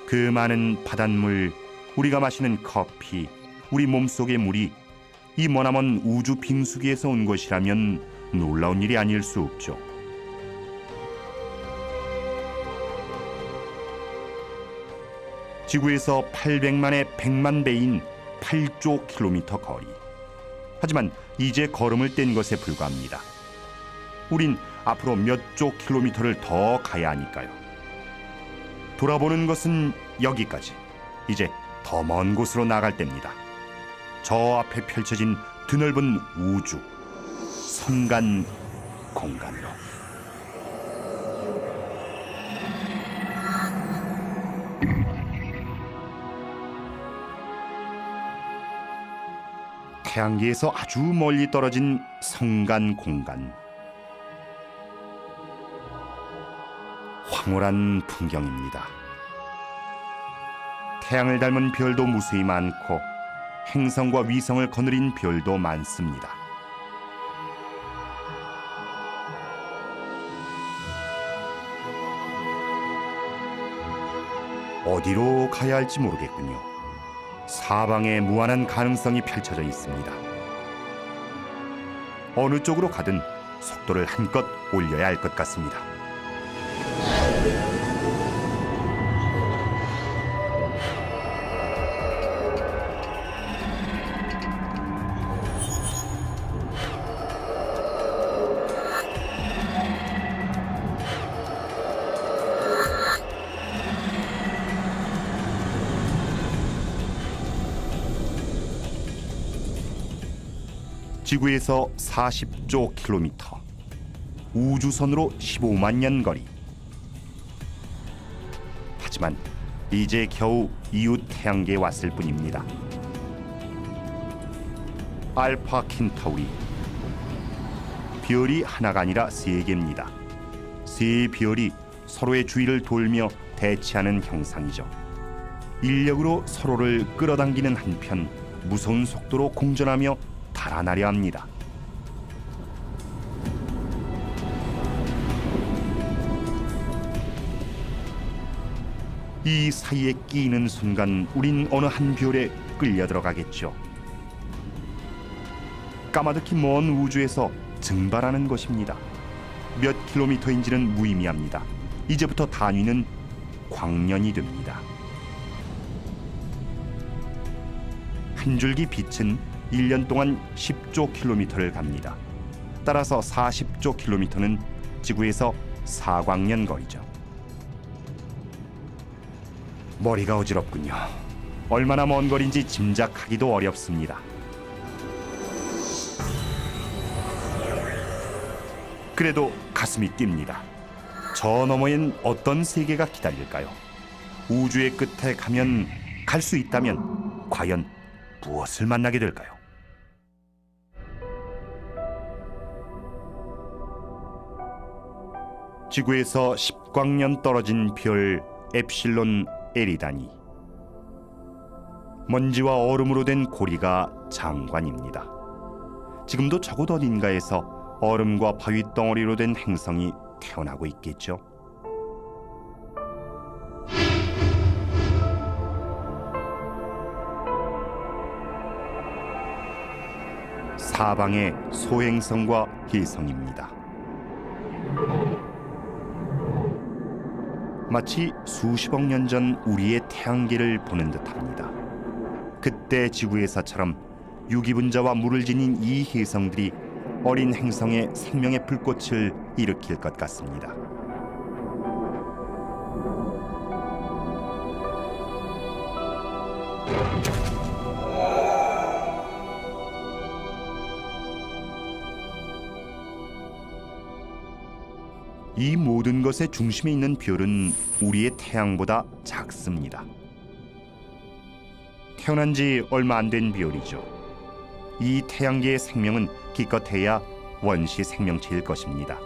그 많은 바닷물, 우리가 마시는 커피, 우리 몸속의 물이 이 머나먼 우주 빙수기에서 온 것이라면 놀라운 일이 아닐 수 없죠. 지구에서 800만의 100만 배인 8조 킬로미터 거리. 하지만 이제 걸음을 뗀 것에 불과합니다. 우린 앞으로 몇 조 킬로미터를 더 가야 하니까요. 돌아보는 것은 여기까지. 이제 더 먼 곳으로 나갈 때입니다. 저 앞에 펼쳐진 드넓은 우주, 선간 공간으로. 태양계에서 아주 멀리 떨어진 성간 공간. 황홀한 풍경입니다. 태양을 닮은 별도 무수히 많고 행성과 위성을 거느린 별도 많습니다. 어디로 가야 할지 모르겠군요. 사방에 무한한 가능성이 펼쳐져 있습니다. 어느 쪽으로 가든 속도를 한껏 올려야 할 것 같습니다. 지구에서 40조 킬로미터, 우주선으로 15만 년 거리. 하지만 이제 겨우 이웃 태양계에 왔을 뿐입니다. 알파 켄타우리. 별이 하나가 아니라 3개입니다. 3별이 서로의 주위를 돌며 대치하는 형상이죠. 인력으로 서로를 끌어당기는 한편 무서운 속도로 공전하며 달아나려 합니다. 이 사이에 끼이는 순간 우린 어느 한 별에 끌려 들어가겠죠. 까마득히 먼 우주에서 증발하는 것입니다. 몇 킬로미터인지는 무의미합니다. 이제부터 단위는 광년이 됩니다. 한 줄기 빛은 1년 동안 10조 킬로미터를 갑니다. 따라서 40조 킬로미터는 지구에서 4광년 거리죠. 머리가 어지럽군요. 얼마나 먼 거리인지 짐작하기도 어렵습니다. 그래도 가슴이 뜁니다. 저 너머엔 어떤 세계가 기다릴까요? 우주의 끝에 가면 갈 수 있다면 과연 무엇을 만나게 될까요? 지구에서 10광년 떨어진 별 엡실론 에리다니. 먼지와 얼음으로 된 고리가 장관입니다. 지금도 저곳 어딘가에서 얼음과 바위 덩어리로 된 행성이 태어나고 있겠죠. 사방의 소행성과 혜성입니다. 마치 수십억 년 전 우리의 태양계를 보는 듯합니다. 그때 지구에서처럼 유기분자와 물을 지닌 이 혜성들이 어린 행성에 생명의 불꽃을 일으킬 것 같습니다. 이 모든 것의 중심에 있는 별은 우리의 태양보다 작습니다. 태어난 지 얼마 안 된 별이죠. 이 태양계의 생명은 기껏해야 원시 생명체일 것입니다.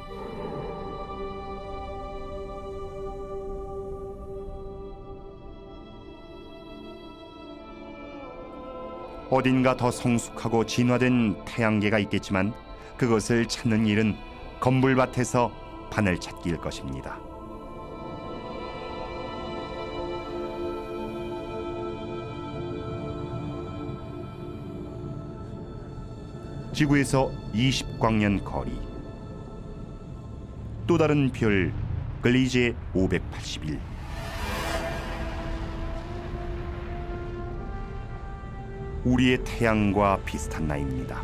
어딘가 더 성숙하고 진화된 태양계가 있겠지만 그것을 찾는 일은 건불밭에서 바늘 찾기일 것입니다. 지구에서 20광년 거리. 또 다른 별 글리제 581. 우리의 태양과 비슷한 나이입니다.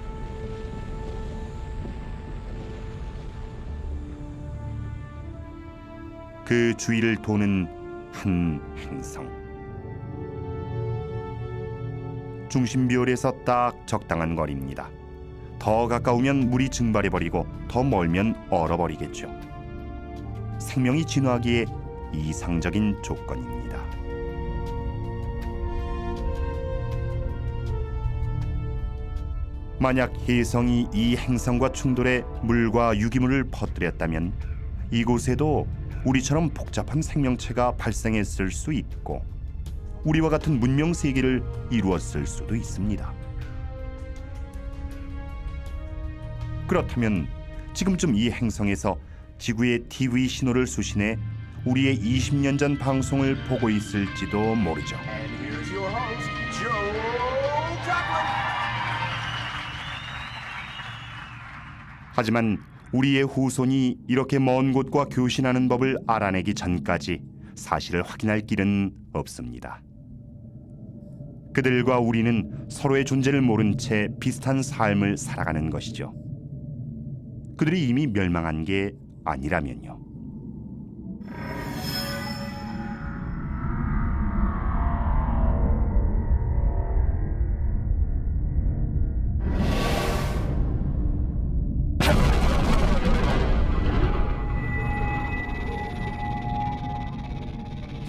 그 주위를 도는 한 행성. 중심별에서 딱 적당한 거리입니다. 더 가까우면 물이 증발해버리고 더 멀면 얼어버리겠죠. 생명이 진화하기에 이상적인 조건입니다. 만약 혜성이 이 행성과 충돌해 물과 유기물을 퍼뜨렸다면 이곳에도 우리처럼 복잡한 생명체가 발생했을 수 있고 우리와 같은 문명 세계를 이루었을 수도 있습니다. 그렇다면 지금쯤 이 행성에서 지구의 TV 신호를 수신해 우리의 20년 전 방송을 보고 있을지도 모르죠. 하지만 우리의 후손이 이렇게 먼 곳과 교신하는 법을 알아내기 전까지 사실을 확인할 길은 없습니다. 그들과 우리는 서로의 존재를 모른 채 비슷한 삶을 살아가는 것이죠. 그들이 이미 멸망한 게 아니라면요.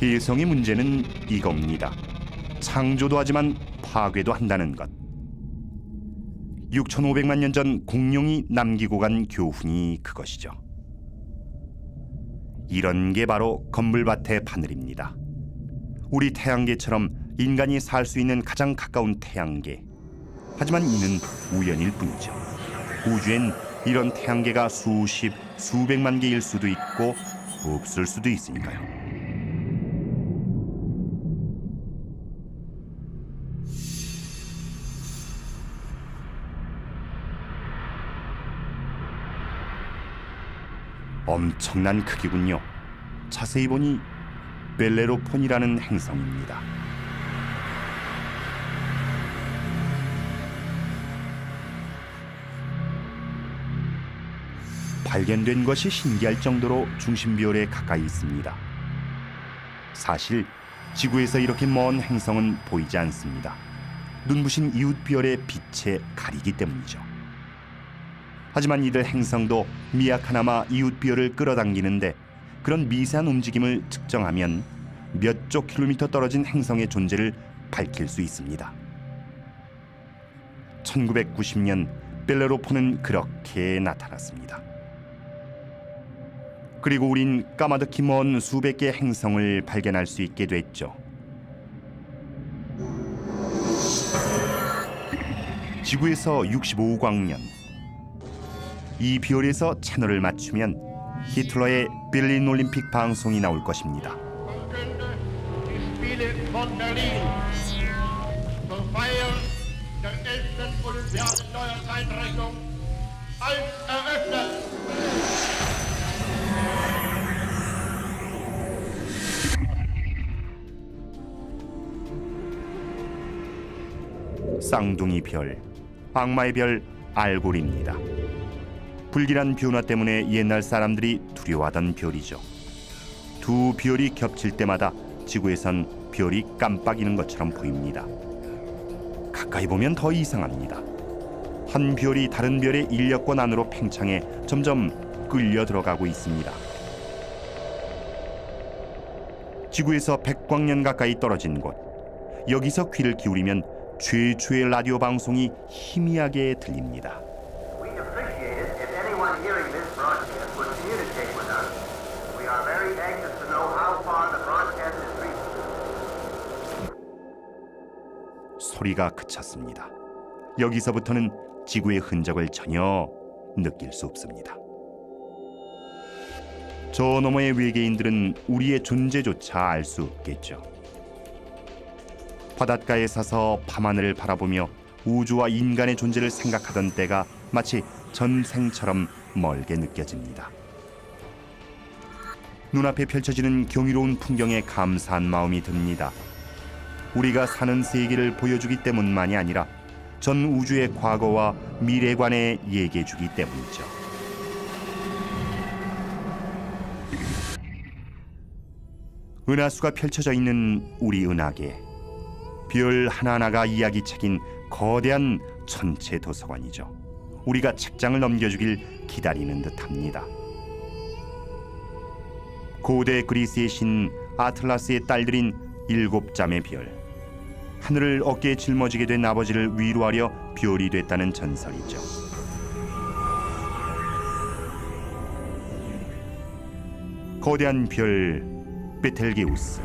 혜성의 문제는 이겁니다. 창조도 하지만 파괴도 한다는 것. 6,500만 년 전 공룡이 남기고 간 교훈이 그것이죠. 이런 게 바로 건물밭의 바늘입니다. 우리 태양계처럼 인간이 살 수 있는 가장 가까운 태양계. 하지만 이는 우연일 뿐이죠. 우주엔 이런 태양계가 수십, 수백만 개일 수도 있고 없을 수도 있으니까요. 엄청난 크기군요. 자세히 보니 벨레로폰이라는 행성입니다. 발견된 것이 신기할 정도로 중심비월에 가까이 있습니다. 사실 지구에서 이렇게 먼 행성은 보이지 않습니다. 눈부신 이웃비월의 빛에 가리기 때문이죠. 하지만 이들 행성도 미약하나마 이웃비월을 끌어당기는데 그런 미세한 움직임을 측정하면 몇 조 킬로미터 떨어진 행성의 존재를 밝힐 수 있습니다. 1990년 벨레로폰은 그렇게 나타났습니다. 그리고 우린 까마득히 먼 수백 개의 행성을 발견할 수 있게 됐죠. 지구에서 65광년, 이 비월에서 채널을 맞추면 히틀러의 베를린 올림픽 방송이 나올 것입니다. 쌍둥이 별, 악마의 별 알골입니다. 불길한 변화 때문에 옛날 사람들이 두려워하던 별이죠. 두 별이 겹칠 때마다 지구에선 별이 깜빡이는 것처럼 보입니다. 가까이 보면 더 이상합니다. 한 별이 다른 별의 인력권 안으로 팽창해 점점 끌려 들어가고 있습니다. 지구에서 100광년 가까이 떨어진 곳, 여기서 귀를 기울이면 최초의 라디오 방송이 희미하게 들립니다. We appreciate it if anyone hearing this broadcast would communicate with us. We are very anxious to know how far the broadcast is reaching. 소리가 그쳤습니다. 여기서부터는 지구의 흔적을 전혀 느낄 수 없습니다. 저 너머의 외계인들은 우리의 존재조차 알 수 없겠죠. 바닷가에 서서 밤하늘을 바라보며 우주와 인간의 존재를 생각하던 때가 마치 전생처럼 멀게 느껴집니다. 눈앞에 펼쳐지는 경이로운 풍경에 감사한 마음이 듭니다. 우리가 사는 세계를 보여주기 때문만이 아니라 전 우주의 과거와 미래관에 얘기해주기 때문이죠. 은하수가 펼쳐져 있는 우리 은하계, 별 하나하나가 이야기책인 거대한 천체 도서관이죠. 우리가 책장을 넘겨주길 기다리는 듯합니다. 고대 그리스의 신 아틀라스의 딸들인 7잠의 별, 하늘을 어깨에 짊어지게 된 아버지를 위로하려 별이 됐다는 전설이죠. 거대한 별 베텔게우스,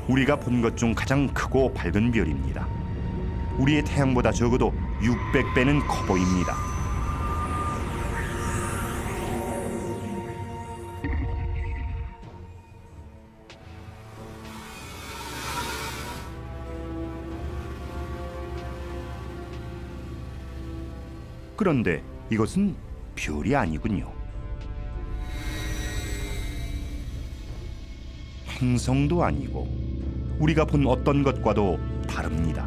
우리가 본 것 중 가장 크고 밝은 별입니다. 우리의 태양보다 적어도 600배는 커 보입니다. 그런데 이것은 별이 아니군요. 행성도 아니고 우리가 본 어떤 것과도 다릅니다.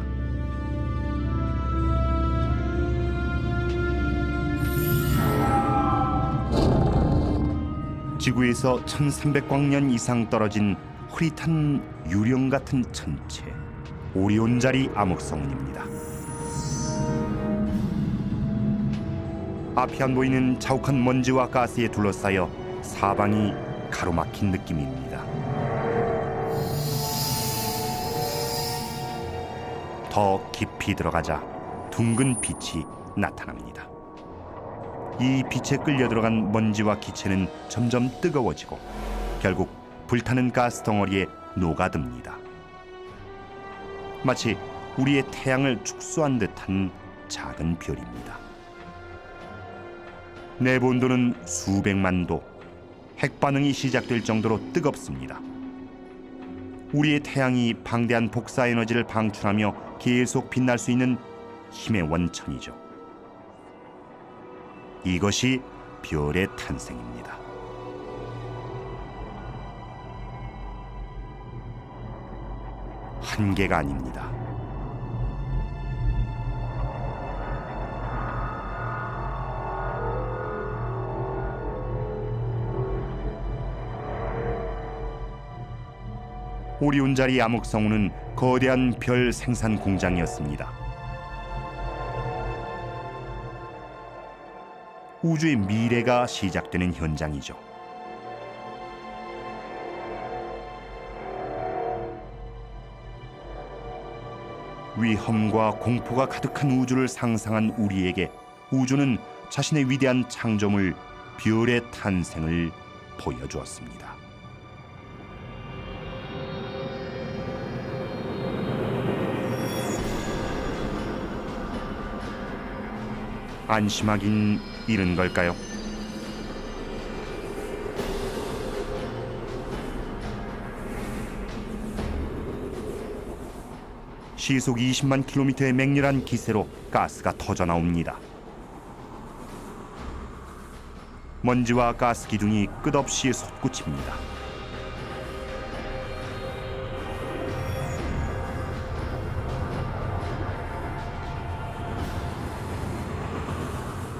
지구에서 1300광년 이상 떨어진 흐릿한 유령 같은 천체, 오리온자리 암흑성운입니다. 앞이 안 보이는 자욱한 먼지와 가스에 둘러싸여 사방이 가로막힌 느낌입니다. 더 깊이 들어가자 둥근 빛이 나타납니다. 이 빛에 끌려 들어간 먼지와 기체는 점점 뜨거워지고 결국 불타는 가스 덩어리에 녹아듭니다. 마치 우리의 태양을 축소한 듯한 작은 별입니다. 내본도는 수백만 도, 핵반응이 시작될 정도로 뜨겁습니다. 우리의 태양이 방대한 복사 에너지를 방출하며 계속 빛날 수 있는 힘의 원천이죠. 이것이 별의 탄생입니다. 한계가 아닙니다. 오리온자리 암흑성운은 거대한 별 생산 공장이었습니다. 우주의 미래가 시작되는 현장이죠. 위험과 공포가 가득한 우주를 상상한 우리에게 우주는 자신의 위대한 창조물 별의 탄생을 보여주었습니다. 안심하긴 이른 걸까요? 시속 20만 킬로미터의 맹렬한 기세로 가스가 터져 나옵니다. 먼지와 가스 기둥이 끝없이 솟구칩니다.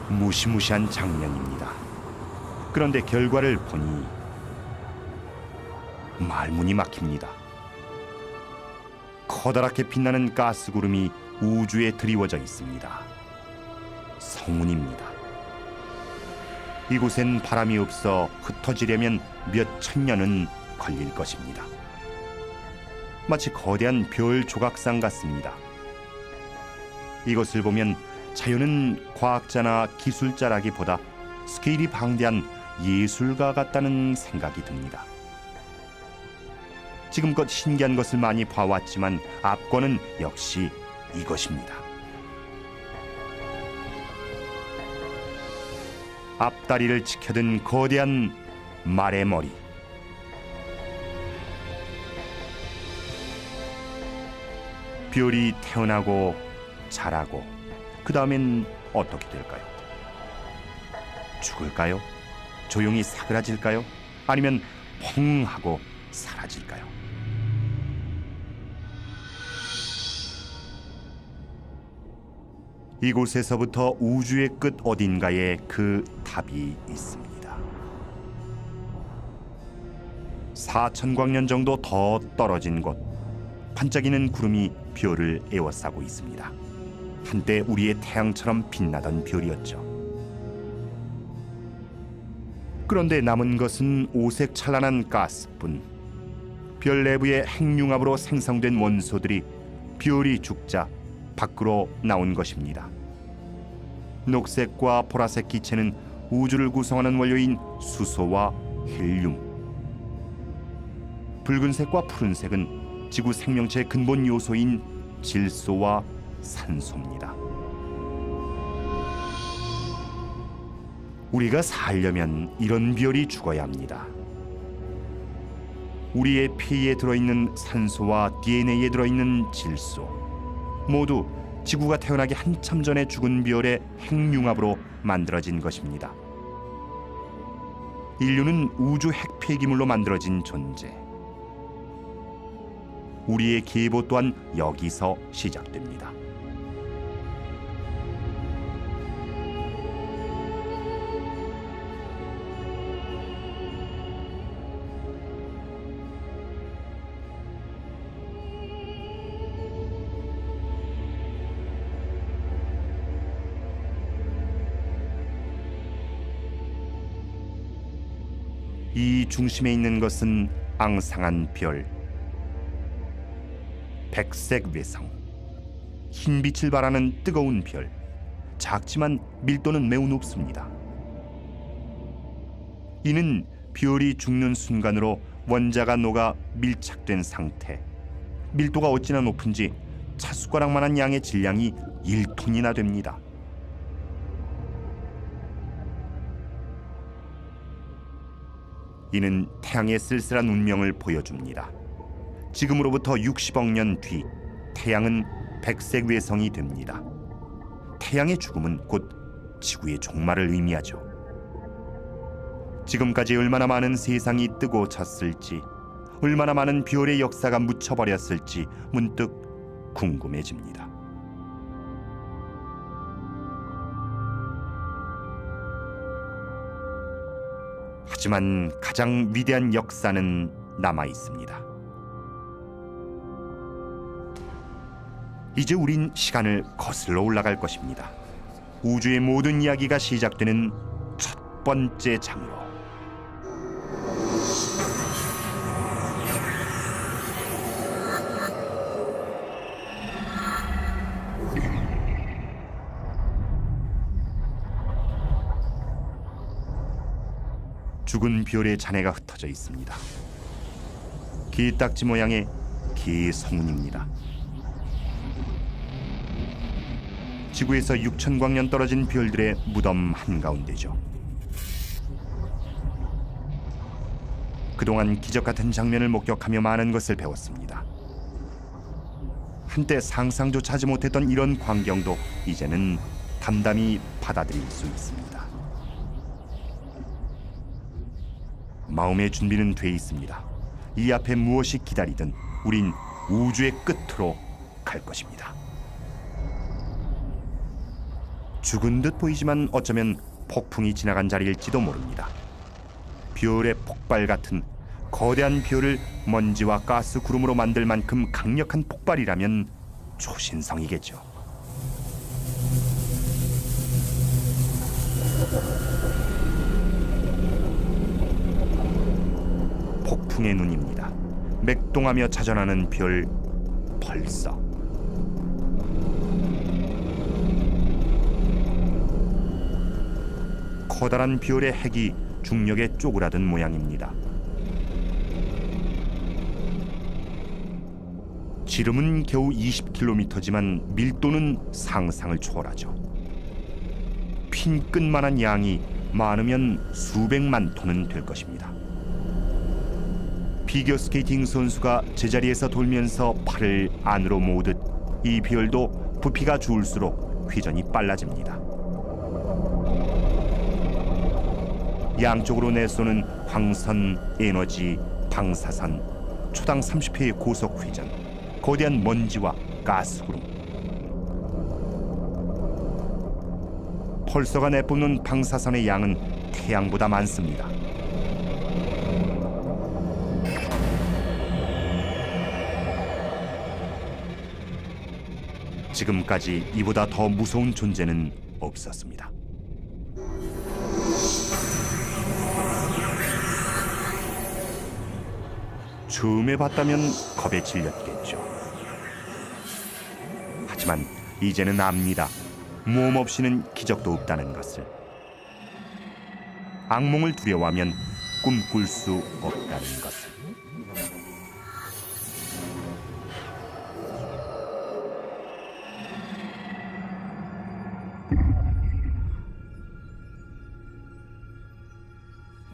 무시무시한 장면입니다. 그런데 결과를 보니 말문이 막힙니다. 커다랗게 빛나는 가스 구름이 우주에 드리워져 있습니다. 성운입니다. 이곳엔 바람이 없어 흩어지려면 몇 천 년은 걸릴 것입니다. 마치 거대한 별 조각상 같습니다. 이것을 보면 자연은 과학자나 기술자라기보다 스케일이 방대한 예술가 같다는 생각이 듭니다. 지금껏 신기한 것을 많이 봐왔지만 압권은 역시 이것입니다. 앞다리를 치켜든 거대한 말의 머리. 별이 태어나고 자라고 그 다음엔 어떻게 될까요? 죽을까요? 조용히 사그라질까요? 아니면 펑 하고 사라질까요? 이곳에서부터 우주의 끝 어딘가에 그 답이 있습니다. 4,000광년 정도 더 떨어진 곳, 반짝이는 구름이 별을 에워싸고 있습니다. 한때 우리의 태양처럼 빛나던 별이었죠. 그런데 남은 것은 오색 찬란한 가스뿐. 별 내부의 핵융합으로 생성된 원소들이 별이 죽자 밖으로 나온 것입니다. 녹색과 보라색 기체는 우주를 구성하는 원료인 수소와 헬륨, 붉은색과 푸른색은 지구 생명체의 근본 요소인 질소와 산소입니다. 우리가 살려면 이런 별이 죽어야 합니다. 우리의 피에 들어있는 산소와 DNA에 들어있는 질소 모두 지구가 태어나기 한참 전에 죽은 별의 핵융합으로 만들어진 것입니다. 인류는 우주 핵폐기물로 만들어진 존재. 우리의 계보 또한 여기서 시작됩니다. 이 중심에 있는 것은 앙상한 별, 백색 외성, 흰 빛을 발하는 뜨거운 별. 작지만 밀도는 매우 높습니다. 이는 별이 죽는 순간으로 원자가 녹아 밀착된 상태. 밀도가 어찌나 높은지 차숟가락만한 양의 질량이 1톤이나 됩니다. 이는 태양의 쓸쓸한 운명을 보여줍니다. 지금으로부터 60억 년 뒤 태양은 백색 외성이 됩니다. 태양의 죽음은 곧 지구의 종말을 의미하죠. 지금까지 얼마나 많은 세상이 뜨고 졌을지, 얼마나 많은 별의 역사가 묻혀버렸을지 문득 궁금해집니다. 하지만 가장 위대한 역사는 남아 있습니다. 이제 우린 시간을 거슬러 올라갈 것입니다. 우주의 모든 이야기가 시작되는 첫 번째 장으로. 죽은 별의 잔해가 흩어져 있습니다. 기딱지 모양의 기성운입니다. 지구에서 6,000광년 떨어진 별들의 무덤 한가운데죠. 그동안 기적 같은 장면을 목격하며 많은 것을 배웠습니다. 한때 상상조차 하지 못했던 이런 광경도 이제는 담담히 받아들일 수 있습니다. 마음의 준비는 돼 있습니다. 이 앞에 무엇이 기다리든 우린 우주의 끝으로 갈 것입니다. 죽은 듯 보이지만 어쩌면 폭풍이 지나간 자리일지도 모릅니다. 별의 폭발 같은 거대한 별을 먼지와 가스 구름으로 만들 만큼 강력한 폭발이라면 초신성이겠죠. 폭풍의 눈입니다. 맥동하며 자전하는 별 벌써. 커다란 별의 핵이 중력에 쪼그라든 모양입니다. 지름은 겨우 20km지만 밀도는 상상을 초월하죠. 핀 끝만한 양이 많으면 수백만 톤은 될 것입니다. 피겨스케이팅 선수가 제자리에서 돌면서 팔을 안으로 모으듯 이 별도 부피가 줄수록 회전이 빨라집니다. 양쪽으로 내쏘는 황선, 에너지, 방사선, 초당 30회의 고속 회전, 거대한 먼지와 가스구름. 펄서가 내뿜는 방사선의 양은 태양보다 많습니다. 지금까지 이보다 더 무서운 존재는 없었습니다. 처음에 봤다면 겁에 질렸겠죠. 하지만 이제는 압니다. 모험 없이는 기적도 없다는 것을. 악몽을 두려워하면 꿈꿀 수 없다는 것을.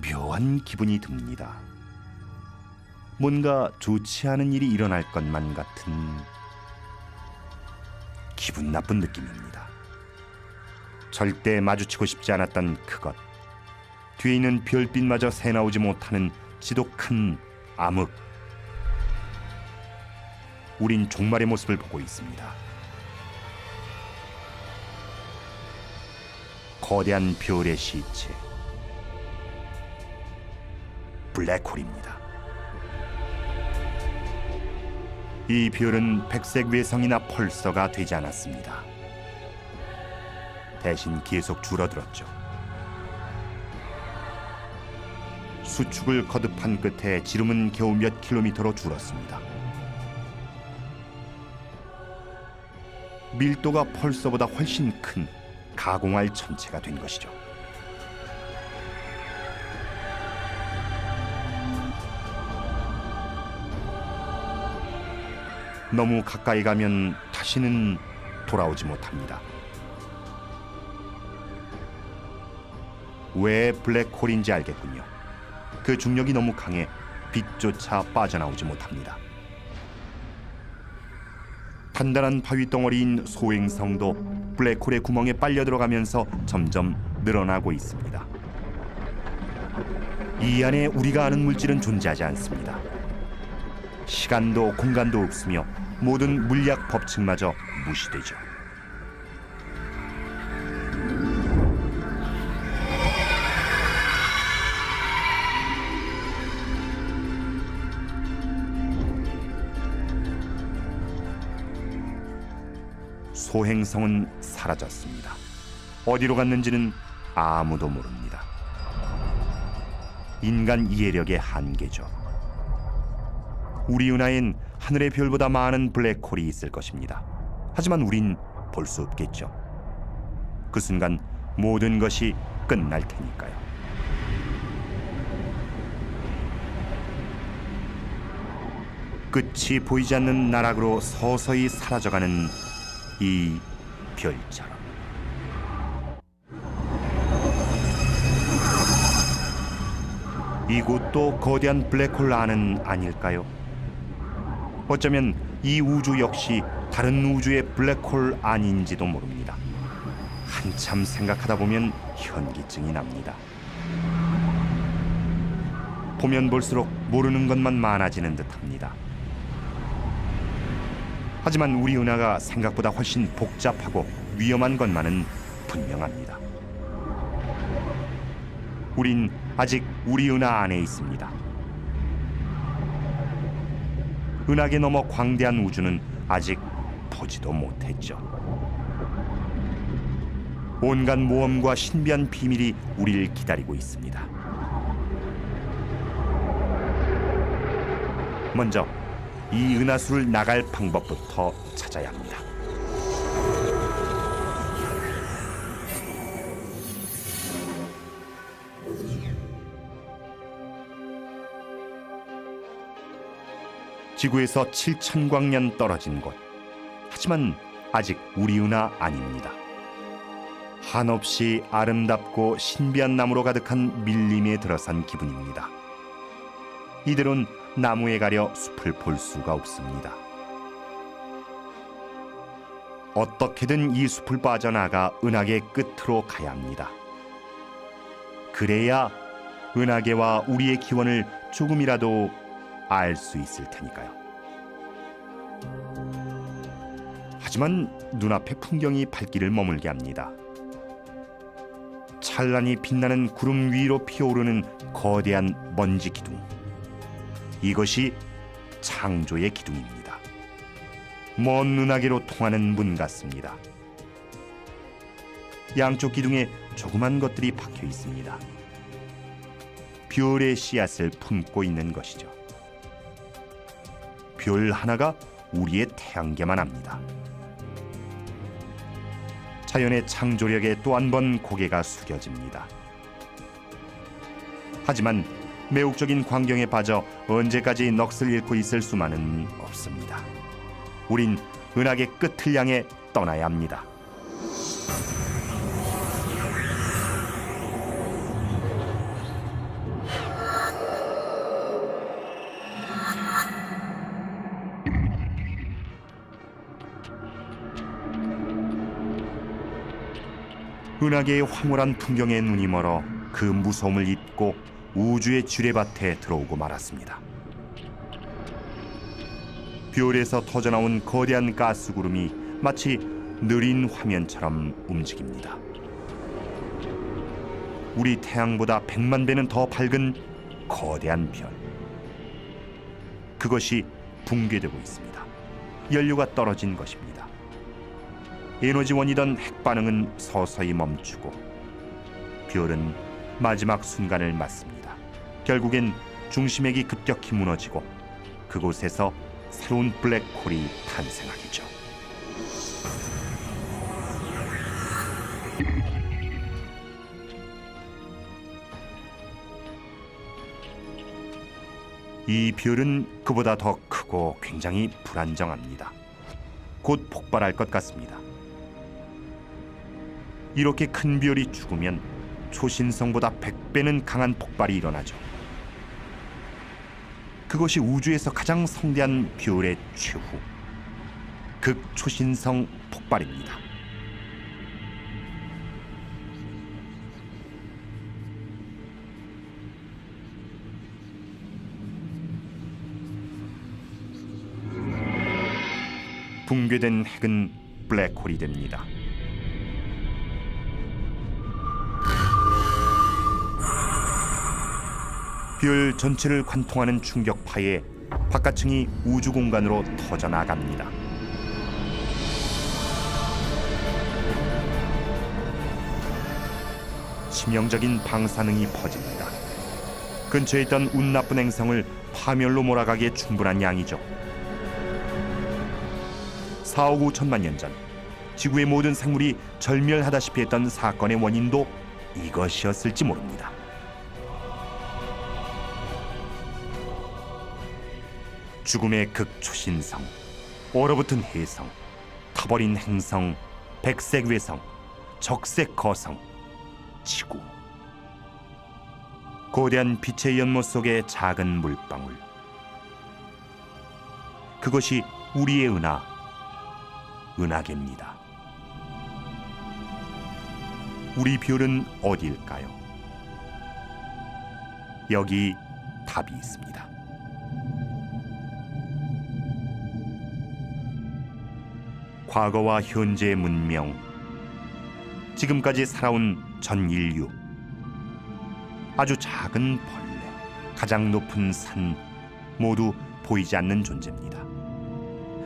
묘한 기분이 듭니다. 뭔가 좋지 않은 일이 일어날 것만 같은 기분 나쁜 느낌입니다. 절대 마주치고 싶지 않았던 그것. 뒤에 있는 별빛마저 새나오지 못하는 지독한 암흑. 우린 종말의 모습을 보고 있습니다. 거대한 별의 시체. 블랙홀입니다. 이 별은 백색 외성이나 펄서가 되지 않았습니다. 대신 계속 줄어들었죠. 수축을 거듭한 끝에 지름은 겨우 몇 킬로미터로 줄었습니다. 밀도가 펄서보다 훨씬 큰 가공할 천체가 된 것이죠. 너무 가까이 가면 다시는 돌아오지 못합니다. 왜 블랙홀인지 알겠군요. 그 중력이 너무 강해 빛조차 빠져나오지 못합니다. 단단한 바위 덩어리인 소행성도 블랙홀의 구멍에 빨려 들어가면서 점점 늘어나고 있습니다. 이 안에 우리가 아는 물질은 존재하지 않습니다. 시간도 공간도 없으며 모든 물리학 법칙마저 무시되죠. 소행성은 사라졌습니다. 어디로 갔는지는 아무도 모릅니다. 인간 이해력의 한계죠. 우리 은하엔 하늘의 별보다 많은 블랙홀이 있을 것입니다. 하지만 우린 볼 수 없겠죠. 그 순간 모든 것이 끝날 테니까요. 끝이 보이지 않는 나락으로 서서히 사라져가는 이 별처럼. 이곳도 거대한 블랙홀 안은 아닐까요? 어쩌면 이 우주 역시 다른 우주의 블랙홀 안인지도 모릅니다. 한참 생각하다 보면 현기증이 납니다. 보면 볼수록 모르는 것만 많아지는 듯합니다. 하지만 우리 은하가 생각보다 훨씬 복잡하고 위험한 것만은 분명합니다. 우린 아직 우리 은하 안에 있습니다. 은하계 너머 광대한 우주는 아직 보지도 못했죠. 온갖 모험과 신비한 비밀이 우리를 기다리고 있습니다. 먼저 이 은하수를 나갈 방법부터 찾아야 합니다. 지구에서 7,000광년 떨어진 곳. 하지만 아직 우리 은하 아닙니다. 한없이 아름답고 신비한 나무로 가득한 밀림에 들어선 기분입니다. 이대로는 나무에 가려 숲을 볼 수가 없습니다. 어떻게든 이 숲을 빠져나가 은하계 끝으로 가야 합니다. 그래야 은하계와 우리의 기원을 조금이라도 알 수 있을 테니까요. 하지만 눈앞의 풍경이 발길을 머물게 합니다. 찬란히 빛나는 구름 위로 피어오르는 거대한 먼지 기둥. 이것이 창조의 기둥입니다. 먼 은하계로 통하는 문 같습니다. 양쪽 기둥에 조그만 것들이 박혀 있습니다. 별의 씨앗을 품고 있는 것이죠. 별 하나가 우리의 태양계만 합니다. 자연의 창조력에 또 한 번 고개가 숙여집니다. 하지만 매혹적인 광경에 빠져 언제까지 넋을 잃고 있을 수만은 없습니다. 우린 은하계 끝을 향해 떠나야 합니다. 은하계의 황홀한 풍경에 눈이 멀어 그 무서움을 잊고 우주의 지뢰밭에 들어오고 말았습니다. 별에서 터져나온 거대한 가스구름이 마치 느린 화면처럼 움직입니다. 우리 태양보다 100만 배는 더 밝은 거대한 별. 그것이 붕괴되고 있습니다. 연료가 떨어진 것입니다. 에너지원이던 핵반응은 서서히 멈추고 별은 마지막 순간을 맞습니다. 결국엔 중심핵이 급격히 무너지고 그곳에서 새로운 블랙홀이 탄생하겠죠. 이 별은 그보다 더 크고 굉장히 불안정합니다. 곧 폭발할 것 같습니다. 이렇게 큰 별이 죽으면 초신성보다 100배는 강한 폭발이 일어나죠. 그것이 우주에서 가장 성대한 별의 최후, 극초신성 폭발입니다. 붕괴된 핵은 블랙홀이 됩니다. 별 전체를 관통하는 충격파에 바깥층이 우주 공간으로 터져나갑니다. 치명적인 방사능이 퍼집니다. 근처에 있던 운 나쁜 행성을 파멸로 몰아가기에 충분한 양이죠. 4억 5천만 년 전 지구의 모든 생물이 절멸하다시피 했던 사건의 원인도 이것이었을지 모릅니다. 죽음의 극초신성, 얼어붙은 해성, 타버린 행성, 백색 외성, 적색 거성, 지구. 거대한 빛의 연못 속의 작은 물방울. 그것이 우리의 은하계입니다. 우리 별은 어디일까요? 여기 답이 있습니다. 과거와 현재의 문명, 지금까지 살아온 전 인류, 아주 작은 벌레, 가장 높은 산, 모두 보이지 않는 존재입니다.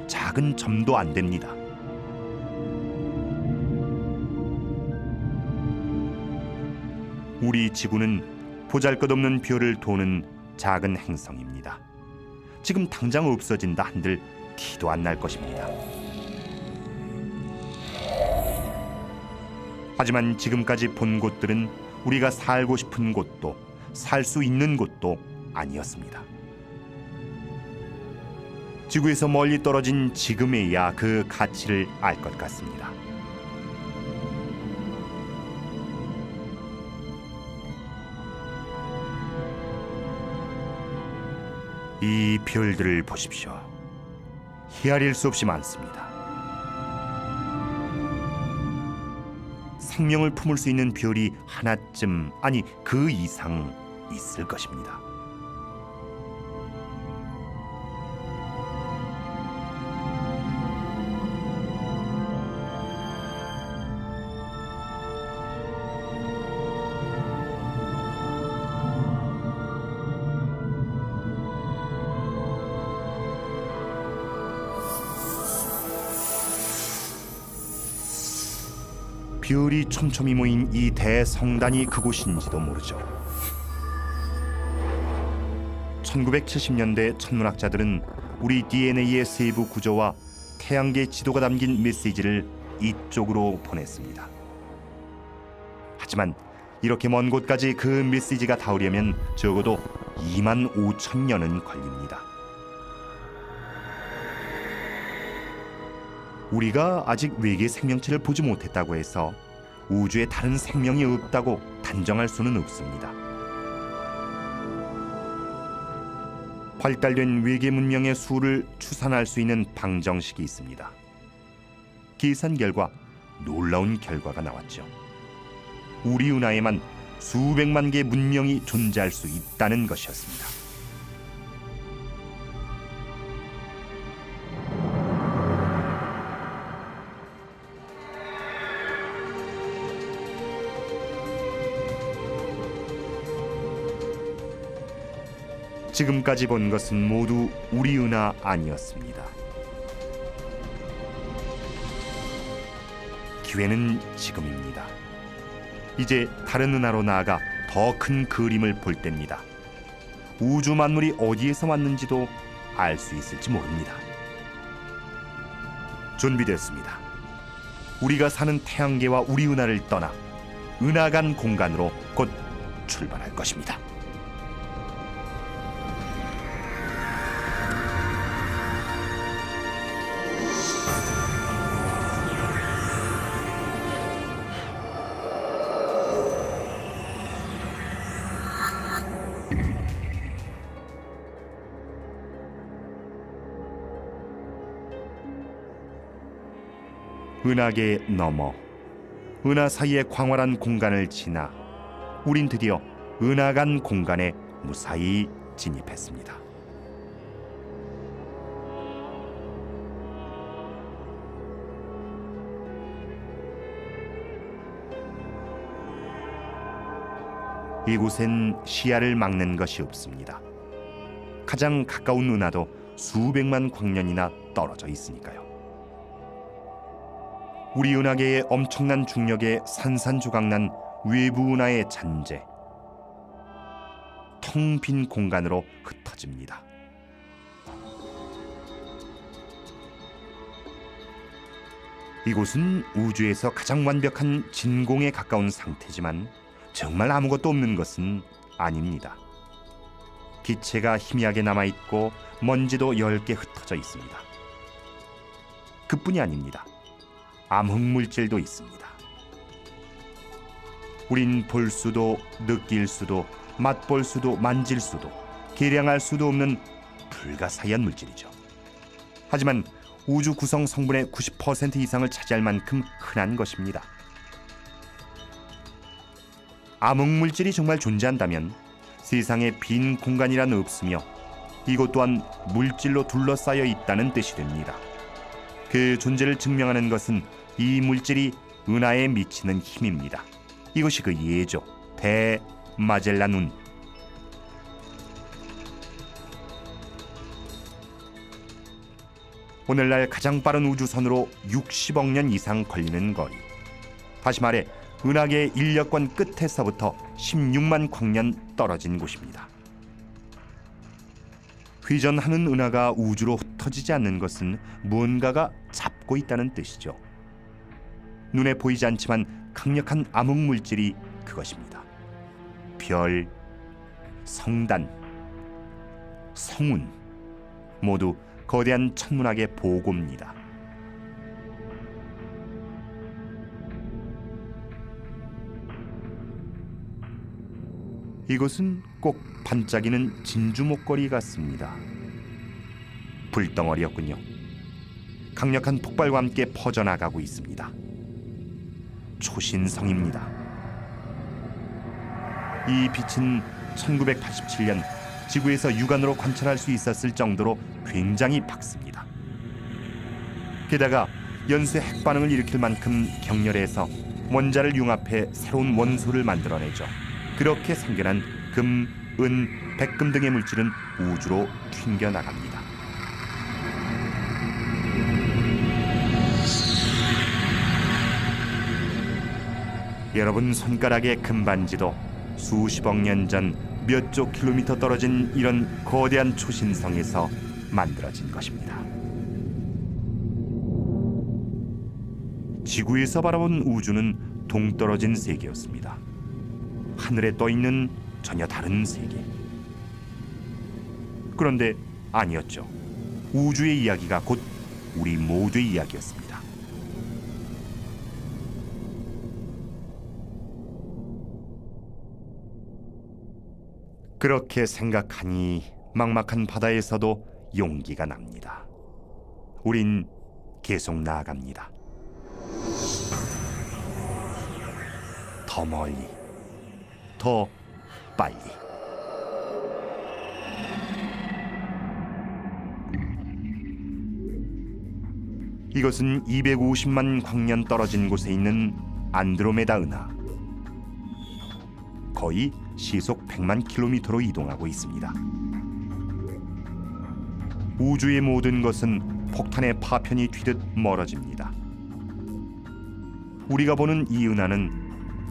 작은 점도 안 됩니다. 우리 지구는 보잘것없는 별을 도는 작은 행성입니다. 지금 당장 없어진다 한들 티도 안 날 것입니다. 하지만 지금까지 본 곳들은 우리가 살고 싶은 곳도 살 수 있는 곳도 아니었습니다. 지구에서 멀리 떨어진 지금에야 그 가치를 알 것 같습니다. 이 별들을 보십시오. 헤아릴 수 없이 많습니다. 생명을 품을 수 있는 별이 하나쯤, 아니 그 이상 있을 것입니다. 별이 촘촘히 모인 이 대성단이 그곳인지도 모르죠. 1970년대 천문학자들은 우리 DNA의 세부 구조와 태양계 지도가 담긴 메시지를 이쪽으로 보냈습니다. 하지만 이렇게 먼 곳까지 그 메시지가 닿으려면 적어도 2만 5천 년은 걸립니다. 우리가 아직 외계 생명체를 보지 못했다고 해서 우주에 다른 생명이 없다고 단정할 수는 없습니다. 발달된 외계 문명의 수를 추산할 수 있는 방정식이 있습니다. 계산 결과 놀라운 결과가 나왔죠. 우리 은하에만 수백만 개의 문명이 존재할 수 있다는 것이었습니다. 지금까지 본 것은 모두 우리 은하 아니었습니다. 기회는 지금입니다. 이제 다른 은하로 나아가 더 큰 그림을 볼 때입니다. 우주 만물이 어디에서 왔는지도 알 수 있을지 모릅니다. 준비됐습니다. 우리가 사는 태양계와 우리 은하를 떠나 은하간 공간으로 곧 출발할 것입니다. 은하계 너머, 은하 사이의 광활한 공간을 지나 우린 드디어 은하간 공간에 무사히 진입했습니다. 이곳엔 시야를 막는 것이 없습니다. 가장 가까운 은하도 수백만 광년이나 떨어져 있으니까요. 우리 은하계의 엄청난 중력에 산산조각난 외부 은하의 잔재, 텅 빈 공간으로 흩어집니다. 이곳은 우주에서 가장 완벽한 진공에 가까운 상태지만 정말 아무것도 없는 것은 아닙니다. 기체가 희미하게 남아있고 먼지도 10개 흩어져 있습니다. 그뿐이 아닙니다. 암흑물질도 있습니다. 우린 볼 수도 느낄 수도 맛볼 수도 만질 수도 계량할 수도 없는 불가사의한 물질이죠. 하지만 우주 구성 성분의 90% 이상을 차지할 만큼 흔한 것입니다. 암흑물질이 정말 존재한다면 세상에 빈 공간이란 없으며 이곳 또한 물질로 둘러싸여 있다는 뜻이 됩니다. 그 존재를 증명하는 것은 이 물질이 은하에 미치는 힘입니다. 이것이 그 예죠. 대마젤란운. 오늘날 가장 빠른 우주선으로 60억 년 이상 걸리는 거리. 다시 말해 은하계의 인력권 끝에서부터 16만 광년 떨어진 곳입니다. 회전하는 은하가 우주로 흩어지지 않는 것은 무언가가 잡고 있다는 뜻이죠. 눈에 보이지 않지만 강력한 암흑물질이 그것입니다. 별, 성단, 성운 모두 거대한 천문학의 보고입니다. 이것은 꼭 반짝이는 진주 목걸이 같습니다. 불덩어리였군요. 강력한 폭발과 함께 퍼져나가고 있습니다. 초신성입니다. 이 빛은 1987년 지구에서 육안으로 관찰할 수 있었을 정도로 굉장히 밝습니다. 게다가 연쇄 핵반응을 일으킬 만큼 격렬해서 원자를 융합해 새로운 원소를 만들어내죠. 그렇게 생겨난 금, 은, 백금 등의 물질은 우주로 튕겨나갑니다. 여러분 손가락의 금반지도 수십억 년 전 몇 조 킬로미터 떨어진 이런 거대한 초신성에서 만들어진 것입니다. 지구에서 바라본 우주는 동떨어진 세계였습니다. 하늘에 떠있는 전혀 다른 세계. 그런데 아니었죠. 우주의 이야기가 곧 우리 모두의 이야기였습니다. 그렇게 생각하니 막막한 바다에서도 용기가 납니다. 우린 계속 나아갑니다. 더 멀리, 더 빨리. 이것은 250만 광년 떨어진 곳에 있는 안드로메다 은하. 거의 시속 100만 킬로미터로 이동하고 있습니다. 우주의 모든 것은 폭탄의 파편이 튀듯 멀어집니다. 우리가 보는 이 은하는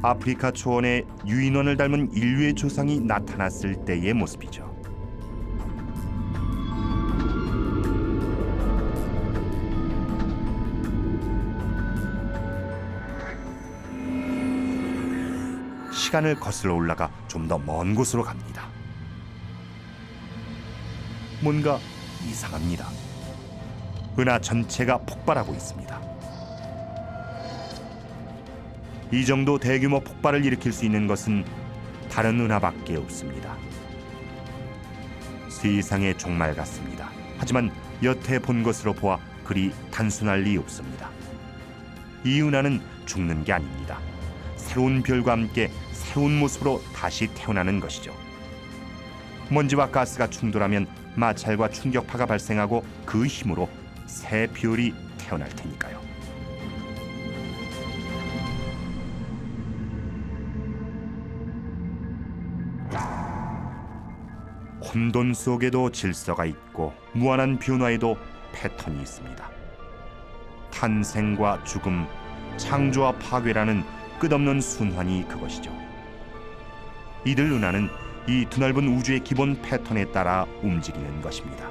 아프리카 초원에 유인원을 닮은 인류의 조상이 나타났을 때의 모습이죠. 시간을 거슬러 올라가 좀 더 먼 곳으로 갑니다. 뭔가 이상합니다. 은하 전체가 폭발하고 있습니다. 이 정도 대규모 폭발을 일으킬 수 있는 것은 다른 은하밖에 없습니다. 세상의 종말 같습니다. 하지만 여태 본 것으로 보아 그리 단순할 리 없습니다. 이 은하는 죽는 게 아닙니다. 새로운 별과 함께 새로운 모습으로 다시 태어나는 것이죠. 먼지와 가스가 충돌하면 마찰과 충격파가 발생하고 그 힘으로 새 별이 태어날 테니까요. 혼돈 속에도 질서가 있고 무한한 변화에도 패턴이 있습니다. 탄생과 죽음, 창조와 파괴라는 끝없는 순환이 그것이죠. 이들 은하는 이 드넓은 우주의 기본 패턴에 따라 움직이는 것입니다.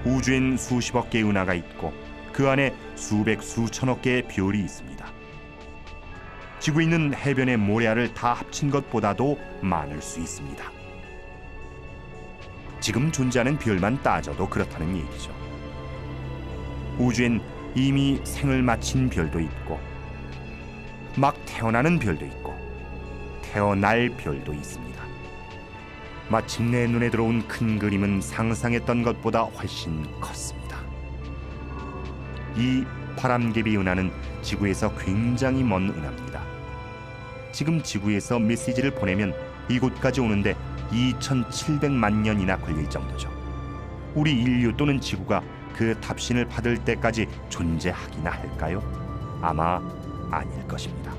우주엔 수십억 개의 은하가 있고 그 안에 수백 수천억 개의 별이 있습니다. 지구에 있는 해변의 모래알을 다 합친 것보다도 많을 수 있습니다. 지금 존재하는 별만 따져도 그렇다는 얘기죠. 우주엔 이미 생을 마친 별도 있고 막 태어나는 별도 있고 태어날 별도 있습니다. 마침내 눈에 들어온 큰 그림은 상상했던 것보다 훨씬 컸습니다. 이 바람개비 은하는 지구에서 굉장히 먼 은하입니다. 지금 지구에서 메시지를 보내면 이곳까지 오는데 2700만 년이나 걸릴 정도죠. 우리 인류 또는 지구가 그 답신을 받을 때까지 존재하기나 할까요? 아마 아닐 것입니다.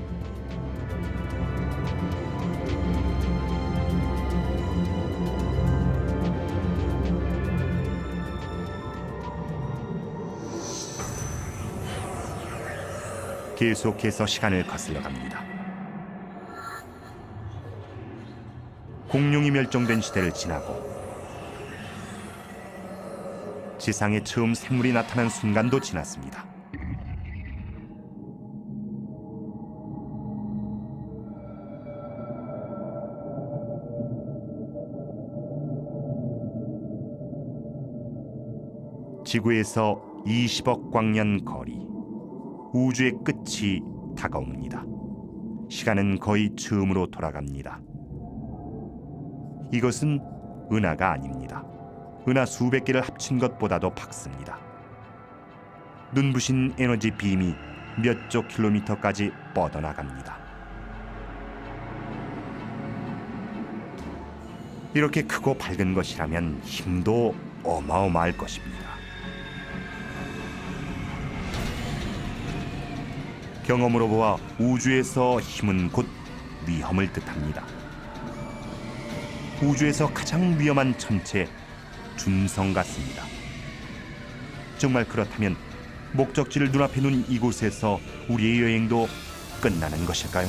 계속해서 시간을 거슬러 갑니다. 공룡이 멸종된 시대를 지나고 지상에 처음 생물이 나타난 순간도 지났습니다. 지구에서 20억 광년 거리, 우주의 끝이 다가옵니다. 시간은 거의 처음으로 돌아갑니다. 이것은 은하가 아닙니다. 은하 수백 개를 합친 것보다도 박습니다. 눈부신 에너지 빔이 몇 조 킬로미터까지 뻗어나갑니다. 이렇게 크고 밝은 것이라면 힘도 어마어마할 것입니다. 경험으로 보아 우주에서 힘은 곧 위험을 뜻합니다. 우주에서 가장 위험한 천체, 준성 같습니다. 정말 그렇다면 목적지를 눈앞에 둔 이곳에서 우리의 여행도 끝나는 것일까요?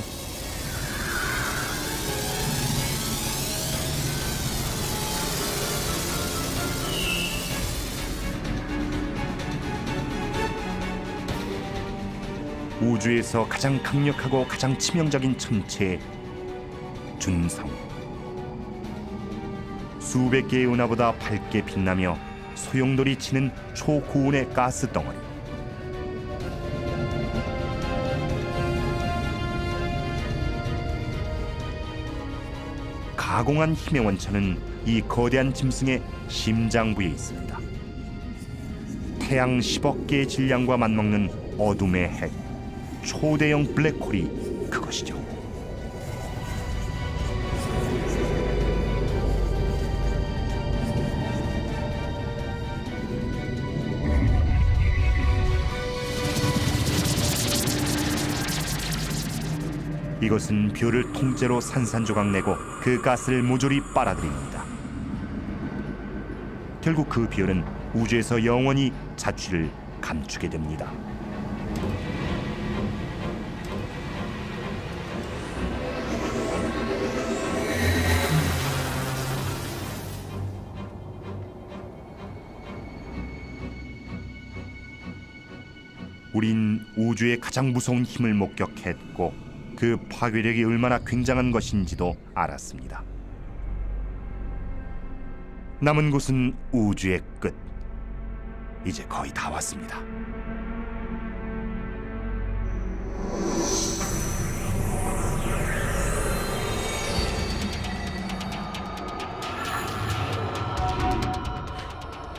우주에서 가장 강력하고 가장 치명적인 천체, 준성. 수백 개의 은하보다 밝게 빛나며 소용돌이 치는 초고온의 가스 덩어리. 가공한 힘의 원천은 이 거대한 짐승의 심장부에 있습니다. 태양 10억 개의 질량과 맞먹는 어둠의 핵, 초대형 블랙홀이 그것이죠. 이것은 별을 통째로 산산조각내고 그 가스를 모조리 빨아들입니다. 결국 그 별은 우주에서 영원히 자취를 감추게 됩니다. 우린 우주의 가장 무서운 힘을 목격했고 그 파괴력이 얼마나 굉장한 것인지도 알았습니다. 남은 곳은 우주의 끝. 이제 거의 다 왔습니다.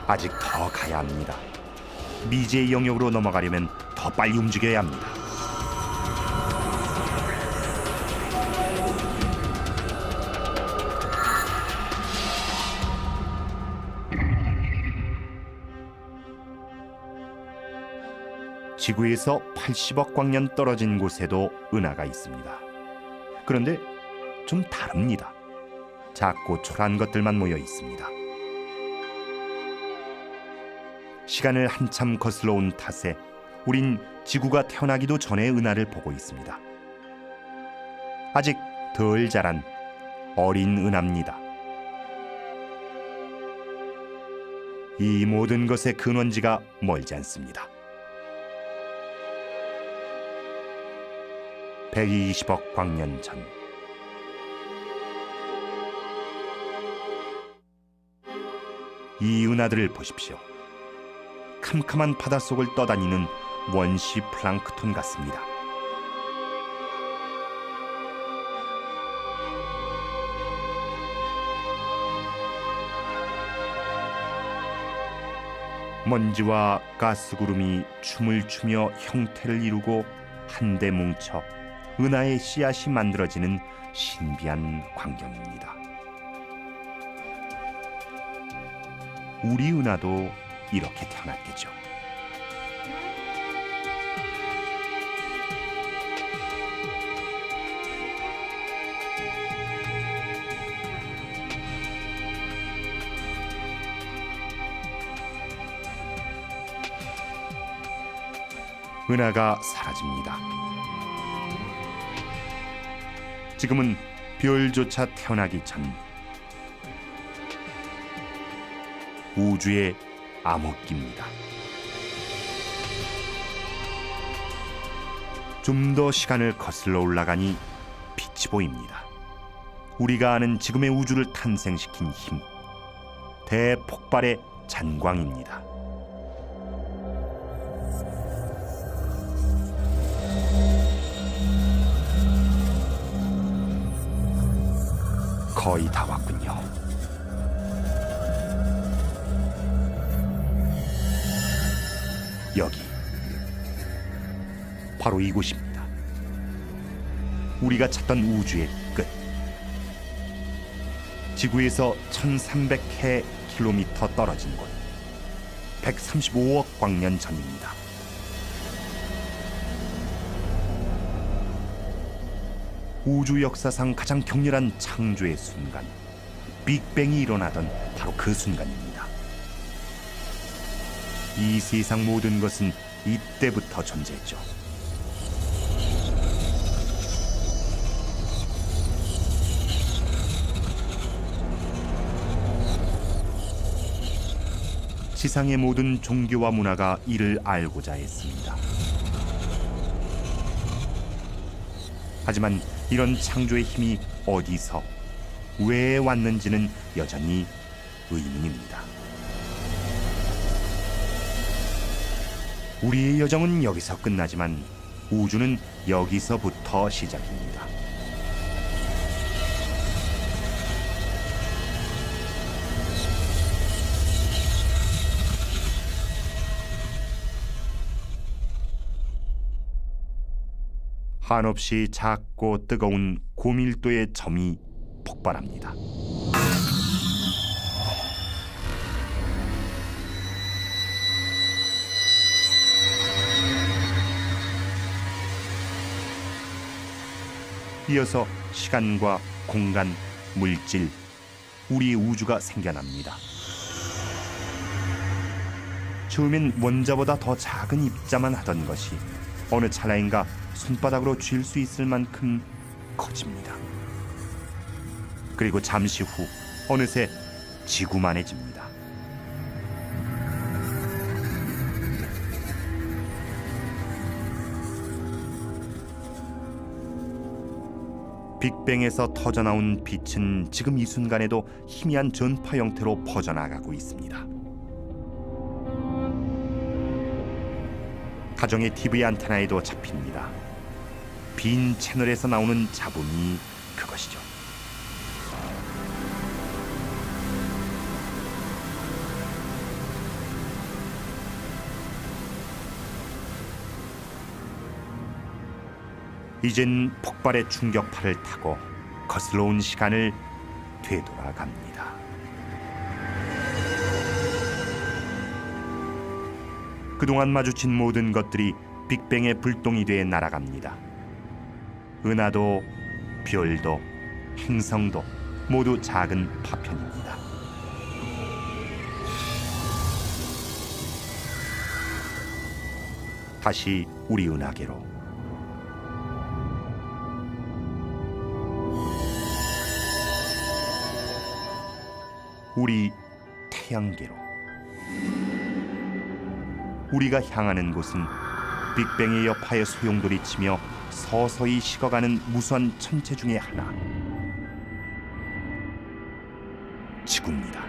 아직 더 가야 합니다. 미지의 영역으로 넘어가려면 더 빨리 움직여야 합니다. 지구에서 80억 광년 떨어진 곳에도 은하가 있습니다. 그런데 좀 다릅니다. 작고 초라한 것들만 모여 있습니다. 시간을 한참 거슬러 온 탓에 우린 지구가 태어나기도 전에 은하를 보고 있습니다. 아직 덜 자란 어린 은하입니다. 이 모든 것의 근원지가 멀지 않습니다. 120억 광년 전, 이 은하들을 보십시오. 캄캄한 바닷속을 떠다니는 원시 플랑크톤 같습니다. 먼지와 가스구름이 춤을 추며 형태를 이루고 한데 뭉쳐 은하의 씨앗이 만들어지는 신비한 광경입니다. 우리 은하도 이렇게 태어났겠죠. 은하가 사라집니다. 지금은 별조차 태어나기 전 우주의 암흑기입니다. 좀 더 시간을 거슬러 올라가니 빛이 보입니다. 우리가 아는 지금의 우주를 탄생시킨 힘, 대폭발의 잔광입니다. 거의 다 왔군요. 여기, 바로 이곳입니다. 우리가 찾던 우주의 끝. 지구에서 1300km 떨어진 곳, 135억 광년 전입니다. 우주 역사상 가장 격렬한 창조의 순간, 빅뱅이 일어나던 바로 그 순간입니다. 이 세상 모든 것은 이때부터 존재했죠. 지상의 모든 종교와 문화가 이를 알고자 했습니다. 하지만 이런 창조의 힘이 어디서, 왜 왔는지는 여전히 의문입니다. 우리의 여정은 여기서 끝나지만 우주는 여기서부터 시작입니다. 한없이 작고 뜨거운 고밀도의 점이 폭발합니다. 이어서 시간과 공간, 물질, 우리의 우주가 생겨납니다. 처음엔 원자보다 더 작은 입자만 하던 것이 어느 찰나인가 손바닥으로 쥘 수 있을 만큼 커집니다. 그리고 잠시 후 어느새 지구만해집니다. 빅뱅에서 터져나온 빛은 지금 이 순간에도 희미한 전파 형태로 퍼져나가고 있습니다. 가정의 TV 안테나에도 잡힙니다. 빈 채널에서 나오는 잡음이 그것이죠. 이젠 폭발의 충격파를 타고 거슬러 온 시간을 되돌아갑니다. 그동안 마주친 모든 것들이 빅뱅의 불똥이 돼 날아갑니다. 은하도 별도 행성도 모두 작은 파편입니다. 다시 우리 은하계로, 우리 태양계로. 우리가 향하는 곳은 빅뱅의 여파에 소용돌이치며 서서히 식어가는 무수한 천체 중의 하나, 지구입니다.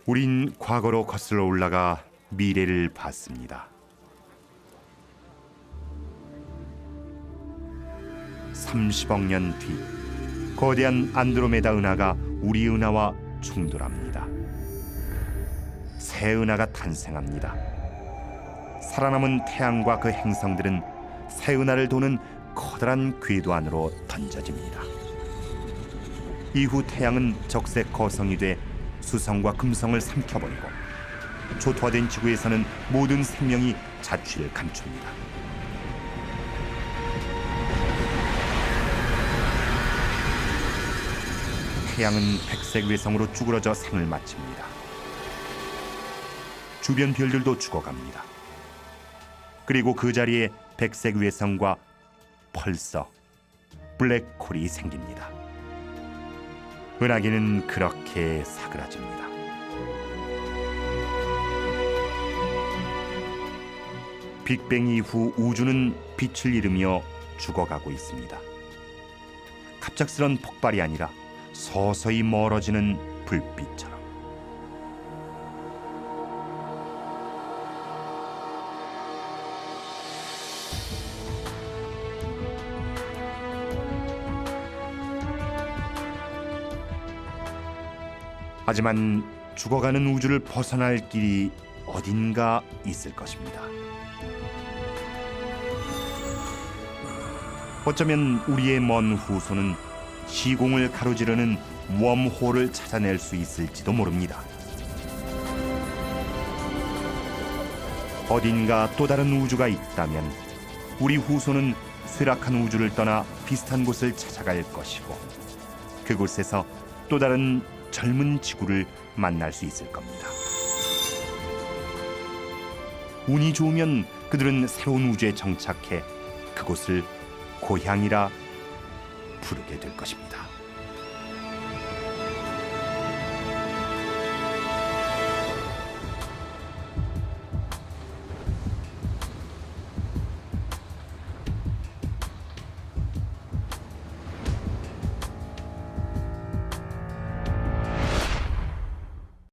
우린 과거로 거슬러 올라가 미래를 봤습니다. 30억 년 뒤 거대한 안드로메다 은하가 우리 은하와 충돌합니다. 새 은하가 탄생합니다. 살아남은 태양과 그 행성들은 새 은하를 도는 커다란 궤도 안으로 던져집니다. 이후 태양은 적색 거성이 돼 수성과 금성을 삼켜버리고 초토화된 지구에서는 모든 생명이 자취를 감춥니다. 태양은 백색 외성으로 쭈그러져 생을 마칩니다. 주변 별들도 죽어갑니다. 그리고 그 자리에 백색 외성과 펄서, 블랙홀이 생깁니다. 은하계는 그렇게 사그라집니다. 빅뱅 이후 우주는 빛을 잃으며 죽어가고 있습니다. 갑작스런 폭발이 아니라 서서히 멀어지는 불빛처럼. 하지만 죽어가는 우주를 벗어날 길이 어딘가 있을 것입니다. 어쩌면 우리의 먼 후손은 시공을 가로지르는 웜홀을 찾아낼 수 있을지도 모릅니다. 어딘가 또 다른 우주가 있다면 우리 후손은 쇠락한 우주를 떠나 비슷한 곳을 찾아갈 것이고, 그곳에서 또 다른 젊은 지구를 만날 수 있을 겁니다. 운이 좋으면 그들은 새로운 우주에 정착해 그곳을 고향이라 부르게 될 것입니다.